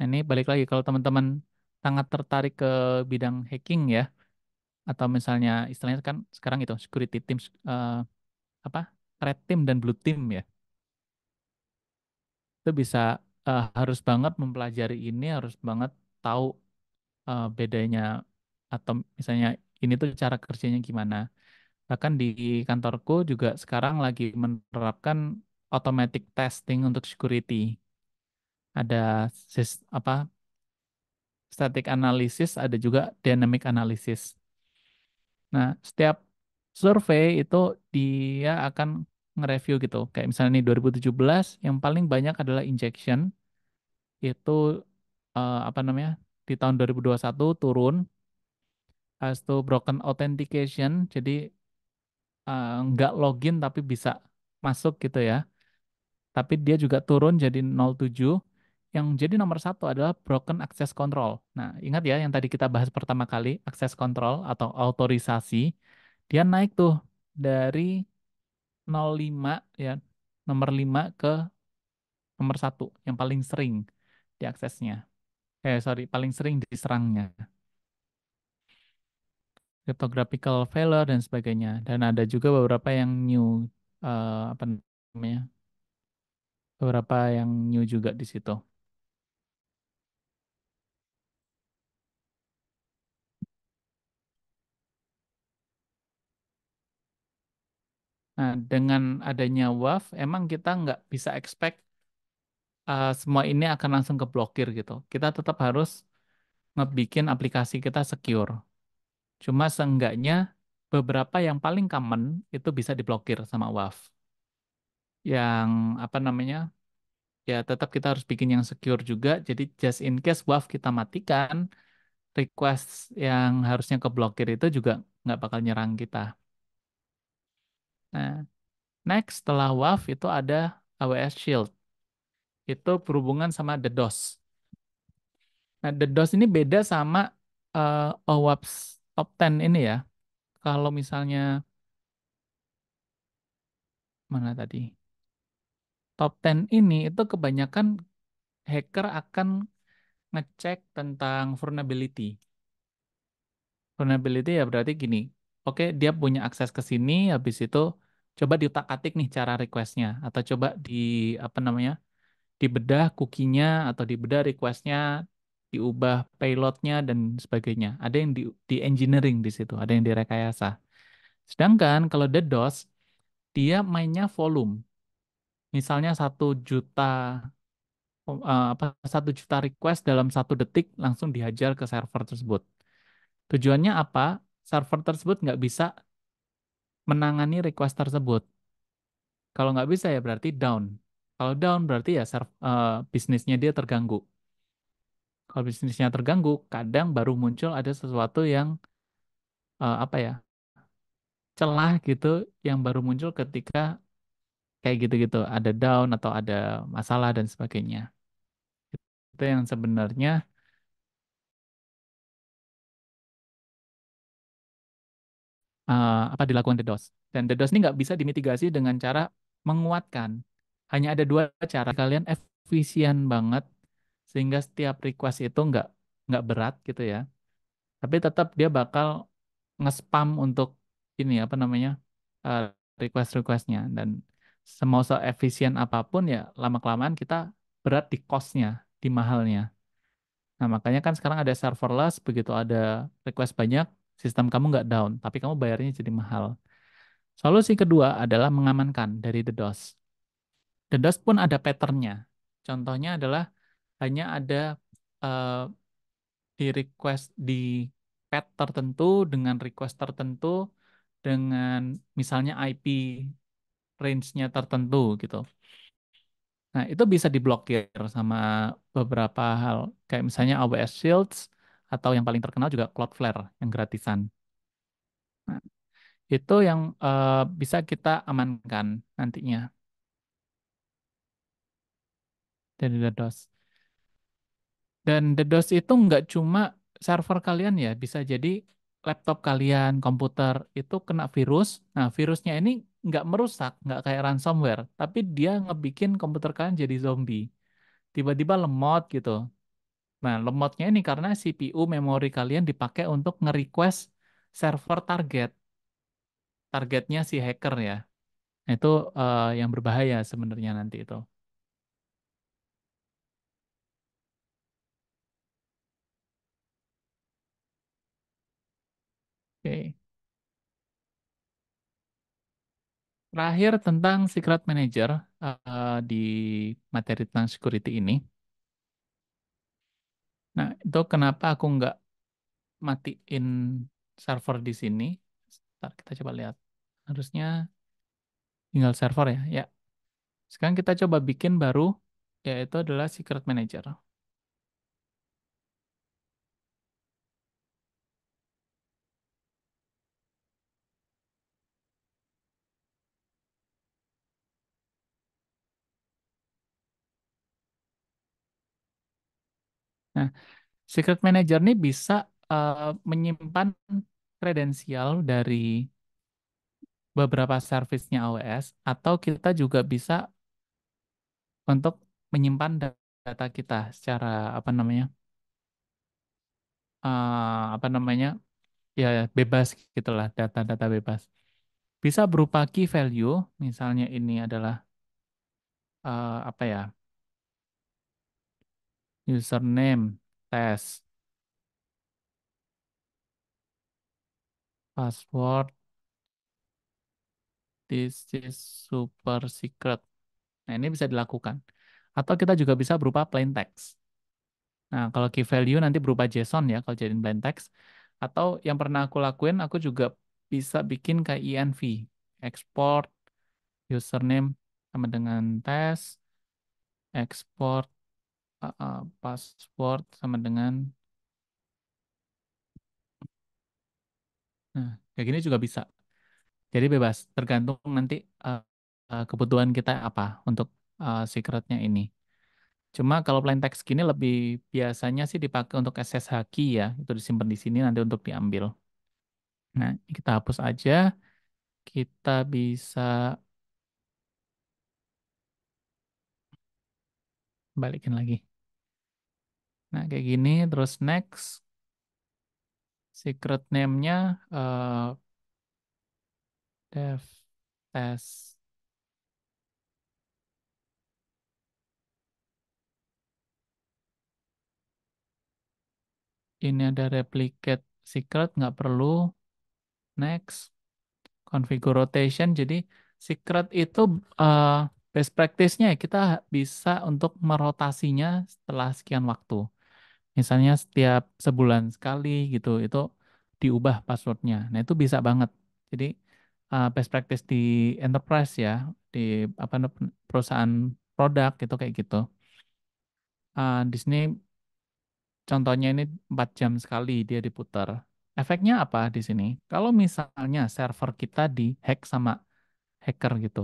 Nah, ini balik lagi kalau teman-teman sangat tertarik ke bidang hacking ya, atau misalnya istilahnya kan sekarang itu security teams apa red team dan blue team ya, itu bisa harus banget mempelajari ini, harus banget tahu bedanya atau misalnya ini tuh cara kerjanya gimana. Bahkan di kantorku juga sekarang lagi menerapkan automatic testing untuk security. Ada apa static analysis, ada juga dynamic analysis. Nah, setiap survei itu dia akan nge-review gitu. Kayak misalnya nih 2017 yang paling banyak adalah injection itu apa namanya? Di tahun 2021 turun. Habis itu broken authentication, jadi nggak login tapi bisa masuk gitu ya. Tapi dia juga turun jadi 07. Yang jadi nomor satu adalah broken access control. Nah, ingat ya yang tadi kita bahas pertama kali, access control atau autorisasi, dia naik tuh dari 05 ya, nomor 5 ke nomor satu, yang paling sering diaksesnya. Sorry, paling sering diserangnya. Cryptographical failure dan sebagainya. Dan ada juga beberapa yang new, apa namanya, beberapa yang new juga di situ. Nah, dengan adanya WAF, emang kita nggak bisa expect semua ini akan langsung keblokir gitu. Kita tetap harus ngebikin aplikasi kita secure. Cuma seenggaknya beberapa yang paling common itu bisa diblokir sama WAF. Yang apa namanya? Ya tetap kita harus bikin yang secure juga. Jadi just in case WAF kita matikan, request yang harusnya keblokir itu juga nggak bakal nyerang kita. Nah, next setelah WAF itu ada AWS Shield. Itu berhubungan sama DDoS. Nah, DDoS ini beda sama OWASP Top 10 ini ya. Kalau misalnya mana tadi? Top 10 ini itu kebanyakan hacker akan ngecek tentang vulnerability. Vulnerability ya berarti gini. Oke, dia punya akses ke sini, habis itu coba diutak-atik nih cara requestnya, atau coba di apa namanya, dibedah cookie-nya atau dibedah request-nya, diubah payload-nya dan sebagainya. Ada yang di engineering di situ, ada yang direkayasa. Sedangkan kalau DDoS, dia mainnya volume. Misalnya 1 juta apa 1 juta request dalam 1 detik langsung dihajar ke server tersebut. Tujuannya apa? Server tersebut nggak bisa menangani request tersebut. Kalau nggak bisa ya berarti down. Kalau down berarti ya bisnisnya dia terganggu. Kalau bisnisnya terganggu, kadang baru muncul ada sesuatu yang apa ya celah gitu yang baru muncul ketika kayak gitu-gitu ada down atau ada masalah dan sebagainya. Itu yang sebenarnya apa dilakukan DDoS. Dan DDoS ini nggak bisa dimitigasi dengan cara menguatkan. Hanya ada dua cara. Kalian efisien banget sehingga setiap request itu nggak berat gitu ya. Tapi tetap dia bakal nge-spam untuk ini apa namanya eh, request-requestnya dan semau efisien apapun ya lama-kelamaan kita berat di cost-nya, di mahalnya. Nah makanya kan sekarang ada serverless, begitu ada request banyak, sistem kamu nggak down, tapi kamu bayarnya jadi mahal. Solusi kedua adalah mengamankan dari DDoS. DDoS pun ada patternnya. Contohnya adalah hanya ada eh, di request di path tertentu dengan request tertentu dengan misalnya IP range-nya tertentu gitu. Nah, itu bisa diblokir sama beberapa hal. Kayak misalnya AWS Shields atau yang paling terkenal juga Cloudflare yang gratisan. Nah, itu yang bisa kita amankan nantinya. dari DDoS. Dan DDoS itu nggak cuma server kalian ya, bisa jadi laptop kalian, komputer itu kena virus. Nah, virusnya ini nggak merusak, nggak kayak ransomware, tapi dia ngebikin komputer kalian jadi zombie. Tiba-tiba lemot gitu. Nah, lemotnya ini karena CPU memori kalian dipakai untuk nge-request server target. Targetnya si hacker ya. Nah, itu yang berbahaya sebenarnya nanti itu. Oke. Terakhir tentang secret manager di materi tentang security ini. Nah, itu kenapa aku nggak matiin server di sini. Ntar kita coba lihat. Harusnya tinggal server ya. Ya, sekarang kita coba bikin baru, yaitu adalah secret manager. Nah, secret manager ini bisa menyimpan kredensial dari beberapa servicenya AWS, atau kita juga bisa untuk menyimpan data kita secara apa namanya ya bebas gitulah, data-data bebas. Bisa berupa key value, misalnya ini adalah apa ya, username, tes, password, this is super secret. Nah, ini bisa dilakukan. Atau kita juga bisa berupa plain text. Nah, kalau key value nanti berupa JSON ya, kalau jadiin plain text. Atau yang pernah aku lakuin, aku juga bisa bikin kayak env, export username sama dengan tes, export password sama dengan, nah, kayak gini juga bisa. Jadi bebas, tergantung nanti uh, kebutuhan kita apa untuk secretnya ini. Cuma kalau plain text gini lebih biasanya sih dipakai untuk SSH key ya, itu disimpan di sini nanti untuk diambil. Nah, ini kita hapus aja, kita bisa balikin lagi. Nah, kayak gini, terus next, secret name-nya dev test. Ini ada replicate secret, nggak perlu. Next, configure rotation. Jadi secret itu eh, best practice-nya ya, kita bisa untuk merotasinya setelah sekian waktu. Misalnya setiap sebulan sekali gitu, itu diubah passwordnya. Nah, itu bisa banget. Jadi best practice di enterprise ya, di apa perusahaan produk itu kayak gitu. Di sini contohnya ini 4 jam sekali dia diputar. Efeknya apa di sini? Kalau misalnya server kita dihack sama hacker gitu,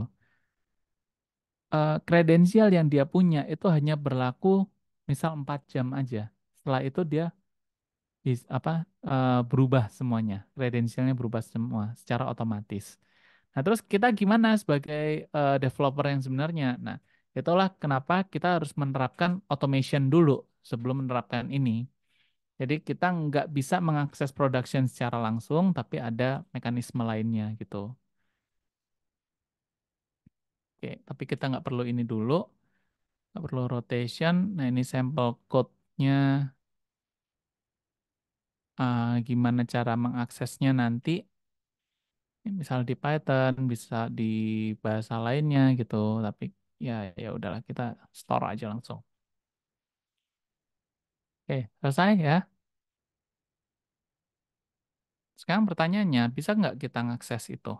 kredensial yang dia punya itu hanya berlaku misal 4 jam aja. Setelah itu dia berubah semuanya, kredensialnya berubah semua secara otomatis. Nah, terus kita gimana sebagai developer yang sebenarnya? Nah, itulah kenapa kita harus menerapkan automation dulu sebelum menerapkan ini. Jadi kita nggak bisa mengakses production secara langsung, tapi ada mekanisme lainnya gitu. Oke, tapi kita nggak perlu ini dulu, nggak perlu rotation. Nah, ini sampel code-nya, gimana cara mengaksesnya nanti. Misal di Python, bisa di bahasa lainnya gitu. Tapi ya ya udahlah, kita store aja langsung. Oke, selesai ya. Sekarang pertanyaannya, bisa nggak kita ngakses itu?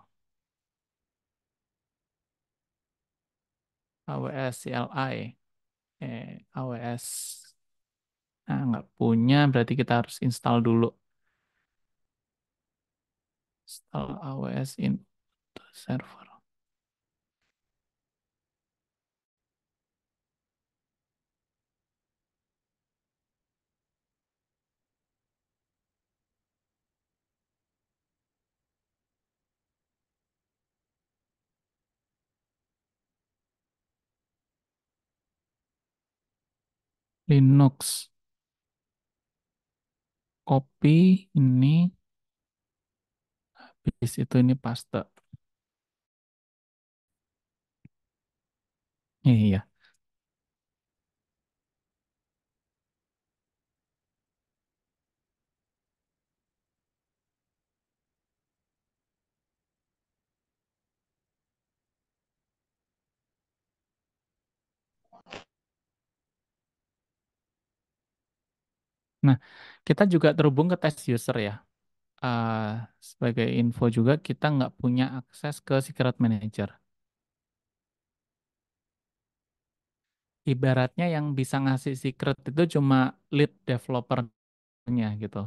AWS CLI, AWS. Nah, nggak punya, berarti kita harus install dulu. Install AWS in server. Linux, copy ini, paste itu ini paste. Iya. Nah, kita juga terhubung ke test user ya. Eh, Sebagai info juga, kita nggak punya akses ke Secret Manager. Ibaratnya yang bisa ngasih secret itu cuma lead developernya gitu.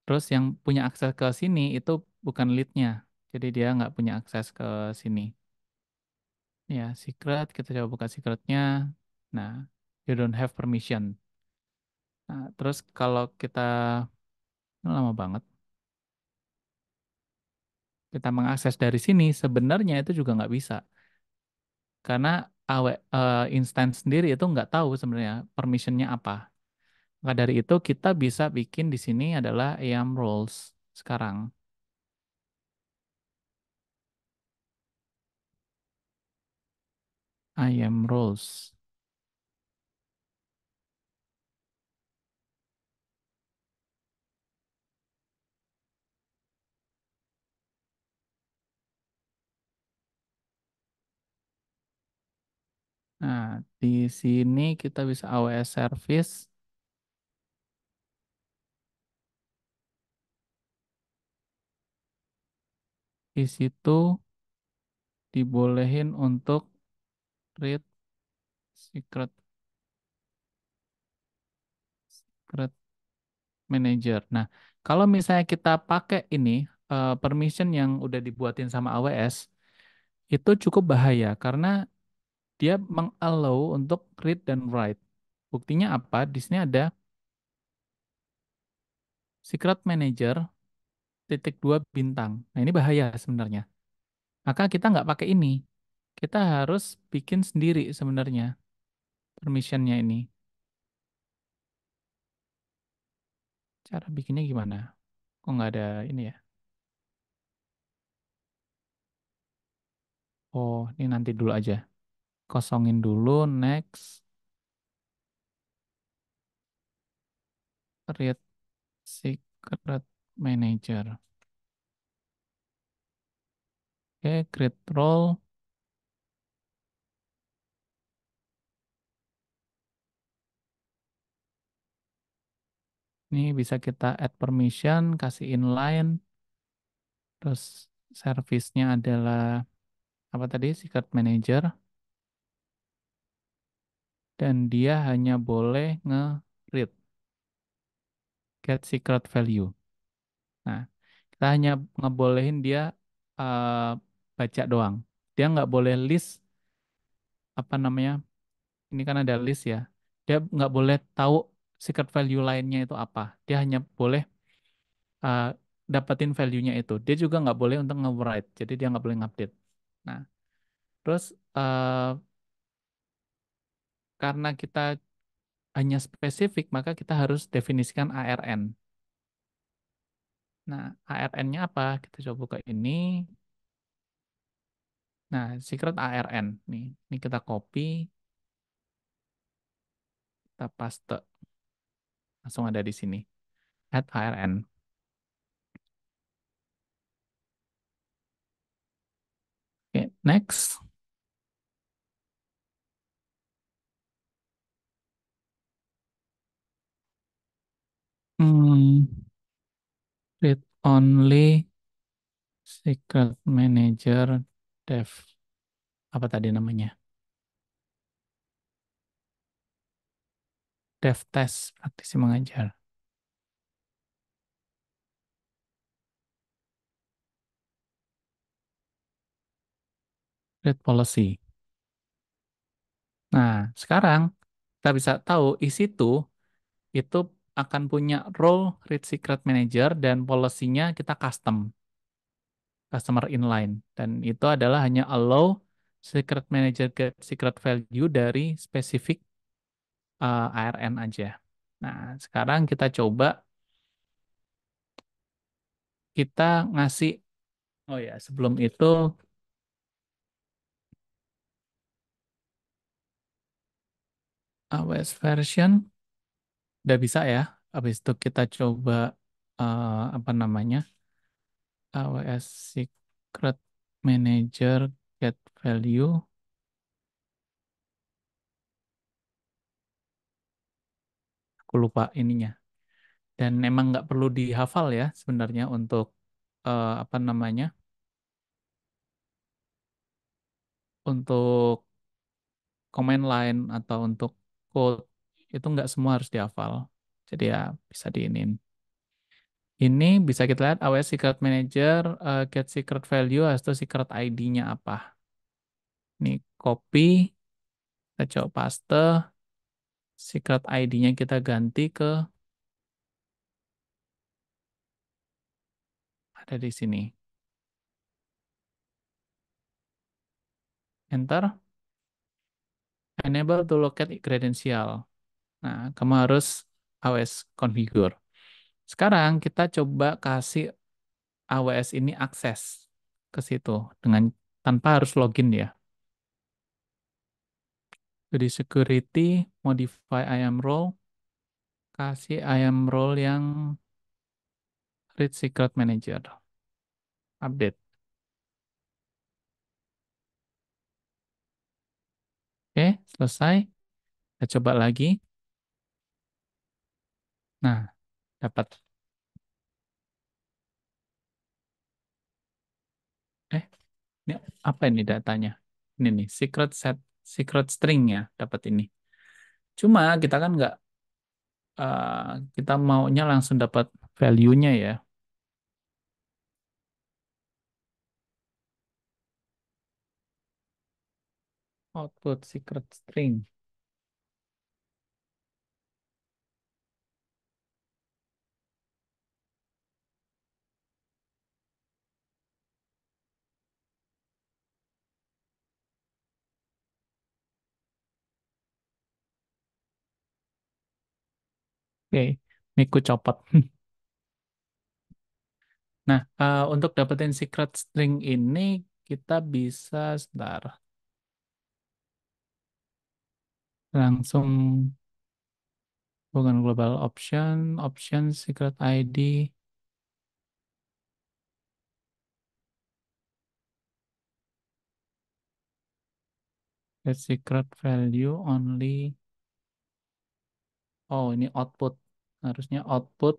Terus yang punya akses ke sini itu bukan leadnya. Jadi dia nggak punya akses ke sini. Ya, secret, kita coba buka secretnya. Nah, you don't have permission. Nah, terus kalau kita, ini lama banget, kita mengakses dari sini, sebenarnya itu juga nggak bisa. Karena instance sendiri itu nggak tahu sebenarnya permissionnya apa. Maka dari itu kita bisa bikin di sini adalah IAM roles sekarang. IAM roles. Nah, di sini kita bisa AWS service. Di situ dibolehin untuk read secret secret manager. Nah, kalau misalnya kita pakai ini permission yang udah dibuatin sama AWS, itu cukup bahaya karena dia mengallow untuk read dan write. Buktinya apa? Di sini ada secret manager titik dua bintang. Nah, ini bahaya sebenarnya. Maka kita nggak pakai ini. Kita harus bikin sendiri sebenarnya permissionnya ini. Cara bikinnya gimana? Kok nggak ada ini ya? Oh, ini nanti dulu aja. Kosongin dulu, next, create secret manager. Oke, create role. Ini bisa kita add permission, kasih inline, terus service-nya adalah apa tadi? Secret manager, dan dia hanya boleh nge-read, get secret value. Nah, kita hanya ngebolehin dia eh, baca doang. Dia nggak boleh list apa namanya? Ini kan ada list ya. Dia nggak boleh tahu secret value lainnya itu apa. Dia hanya boleh eh, dapetin value-nya itu. Dia juga nggak boleh untuk nge-write. Jadi dia nggak boleh ngupdate. Nah, terus karena kita hanya spesifik, maka kita harus definisikan ARN. Nah, ARN-nya apa? Kita coba buka ini. Nah, secret ARN. Nih, ini kita copy, kita paste. Langsung ada di sini. Add ARN. Oke, next. Hmm, read only secret manager dev. Apa tadi namanya? Dev test, praktisi mengajar. Read policy. Nah, sekarang kita bisa tahu isi itu akan punya role read secret manager dan policy-nya kita custom, customer inline. Dan itu adalah hanya allow secret manager get secret value dari spesifik ARN aja. Nah, sekarang kita coba kita ngasih, oh ya, sebelum itu AWS version udah bisa ya. Habis itu kita coba apa namanya? AWS Secret Manager get value. Aku lupa ininya. Dan emang nggak perlu dihafal ya sebenarnya untuk apa namanya? Untuk command line atau untuk code itu nggak semua harus dihafal. Jadi ya bisa diinin. Ini bisa kita lihat AWS Secret Manager get secret value atau secret ID-nya apa. Ini copy, kita coba paste, secret ID-nya kita ganti ke ada di sini. Enter, enable to locate credential. Nah, kamu harus AWS configure. Sekarang kita coba kasih AWS ini akses ke situ dengan tanpa harus login ya. Jadi security, modify IAM role, kasih IAM role yang read secret manager, update. Oke, selesai. Kita coba lagi. Nah, dapat. Eh, ini apa ini datanya? Ini nih, secret set, secret string ya, dapat ini. Cuma kita kan nggak, kita maunya langsung dapat value-nya ya. Output secret string. Oke, Miku copot. Nah, untuk dapetin secret string ini kita bisa, sebentar, langsung bukan global option, option secret ID, get secret value only. Oh, ini output. Harusnya output.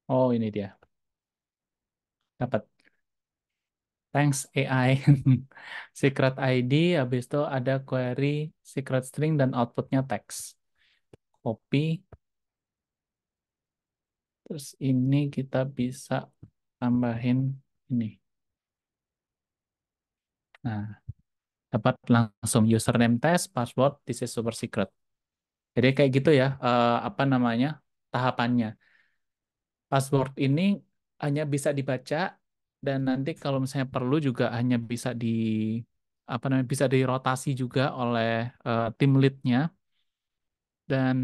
Oh, ini dia. Dapat. Thanks AI. Secret ID, habis itu ada query secret string dan outputnya teks. Copy. Terus ini kita bisa tambahin ini. Nah, dapat langsung username test, password, this is super secret. Jadi kayak gitu ya, apa namanya, tahapannya. Password ini hanya bisa dibaca dan nanti kalau misalnya perlu juga hanya bisa di apa namanya, bisa dirotasi juga oleh tim leadnya dan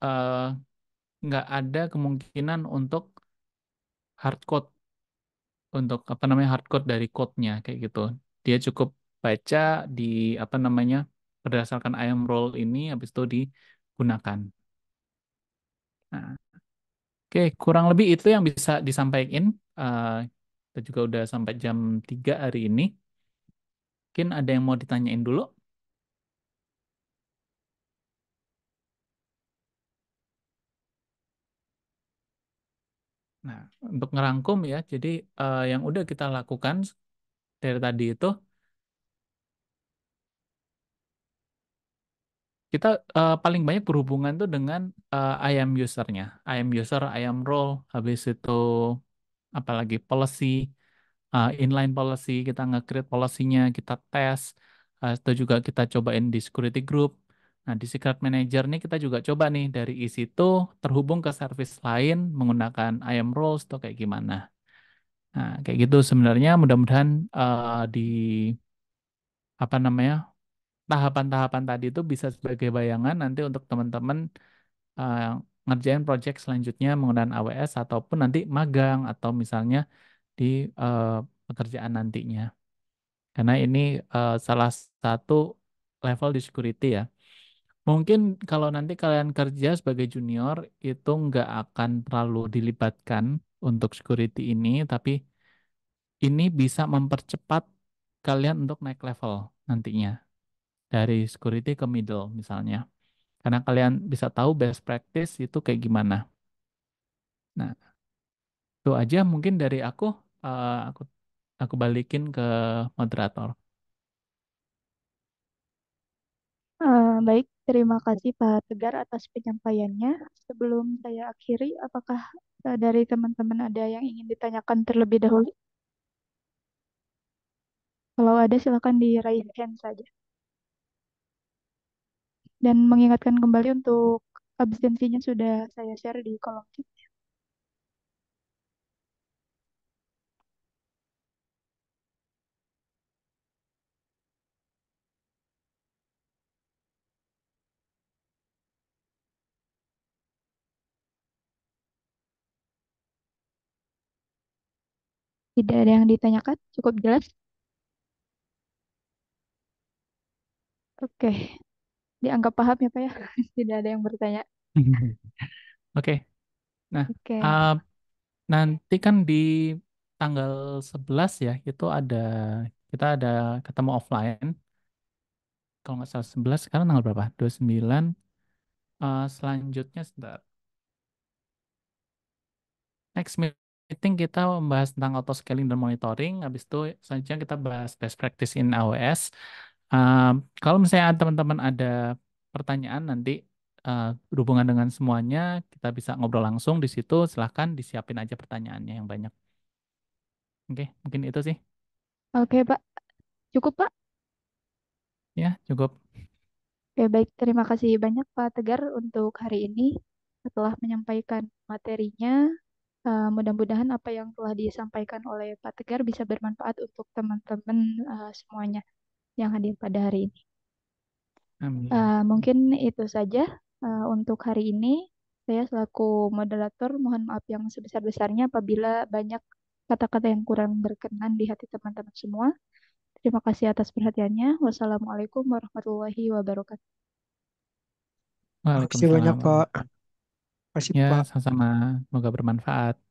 eh, nggak ada kemungkinan untuk hardcode, untuk apa namanya, hardcode dari code-nya kayak gitu. Dia cukup baca di apa namanya, berdasarkan IAM role ini habis itu digunakan. Nah, oke, kurang lebih itu yang bisa disampaikan. Eh, kita juga udah sampai jam 3 hari ini. Mungkin ada yang mau ditanyain dulu. Nah, untuk ngerangkum ya, jadi yang udah kita lakukan dari tadi itu, kita paling banyak berhubungan tuh dengan IAM usernya. IAM user, IAM role, habis itu apalagi policy, inline policy, kita nge-create policy-nya, kita tes, itu juga kita cobain di security group. Nah, di Secret Manager nih kita juga coba nih dari isi itu terhubung ke service lain menggunakan IAM roles tuh kayak gimana. Nah, kayak gitu sebenarnya mudah-mudahan di apa namanya tahapan-tahapan tadi itu bisa sebagai bayangan nanti untuk teman-teman eh, ngerjain project selanjutnya menggunakan AWS ataupun nanti magang atau misalnya di eh, pekerjaan nantinya. Karena ini salah satu level di security ya. Mungkin kalau nanti kalian kerja sebagai junior itu nggak akan terlalu dilibatkan untuk security ini, tapi ini bisa mempercepat kalian untuk naik level nantinya dari security ke middle misalnya. Karena kalian bisa tahu best practice itu kayak gimana. Nah, itu aja mungkin dari aku. Aku balikin ke moderator. Baik, terima kasih Pak Tegar atas penyampaiannya. Sebelum saya akhiri, apakah dari teman-teman ada yang ingin ditanyakan terlebih dahulu? Kalau ada, silakan di raise hand saja. Dan mengingatkan kembali untuk absensinya sudah saya share di kolom chat. Tidak ada yang ditanyakan, cukup jelas. Oke, dianggap paham ya Pak ya. Tidak ada yang bertanya. Oke, nah Oke, uh, nanti kan di tanggal 11 ya, itu kita ada ketemu offline. Kalau nggak salah 11, sekarang tanggal berapa? 29. Selanjutnya, sebentar. Next meeting kita membahas tentang auto scaling dan monitoring. Habis itu selanjutnya kita bahas best practice in AWS. Kalau misalnya teman-teman ada pertanyaan nanti berhubungan dengan semuanya, kita bisa ngobrol langsung di situ. Silahkan disiapin aja pertanyaannya yang banyak. Oke, mungkin itu sih. oke Pak. Cukup Pak? Ya, cukup. Oke, baik. Terima kasih banyak Pak Tegar untuk hari ini. Setelah menyampaikan materinya, mudah-mudahan apa yang telah disampaikan oleh Pak Tegar bisa bermanfaat untuk teman-teman semuanya yang hadir pada hari ini. Amin. Mungkin itu saja untuk hari ini. Saya selaku moderator mohon maaf yang sebesar-besarnya apabila banyak kata-kata yang kurang berkenan di hati teman-teman semua. Terima kasih atas perhatiannya. Wassalamualaikum warahmatullahi wabarakatuh. Makasih banyak Waalaikumsalam Pak. warahmatullahi wabarakatuh. Makasih Ya, Pak. sama-sama. Semoga bermanfaat.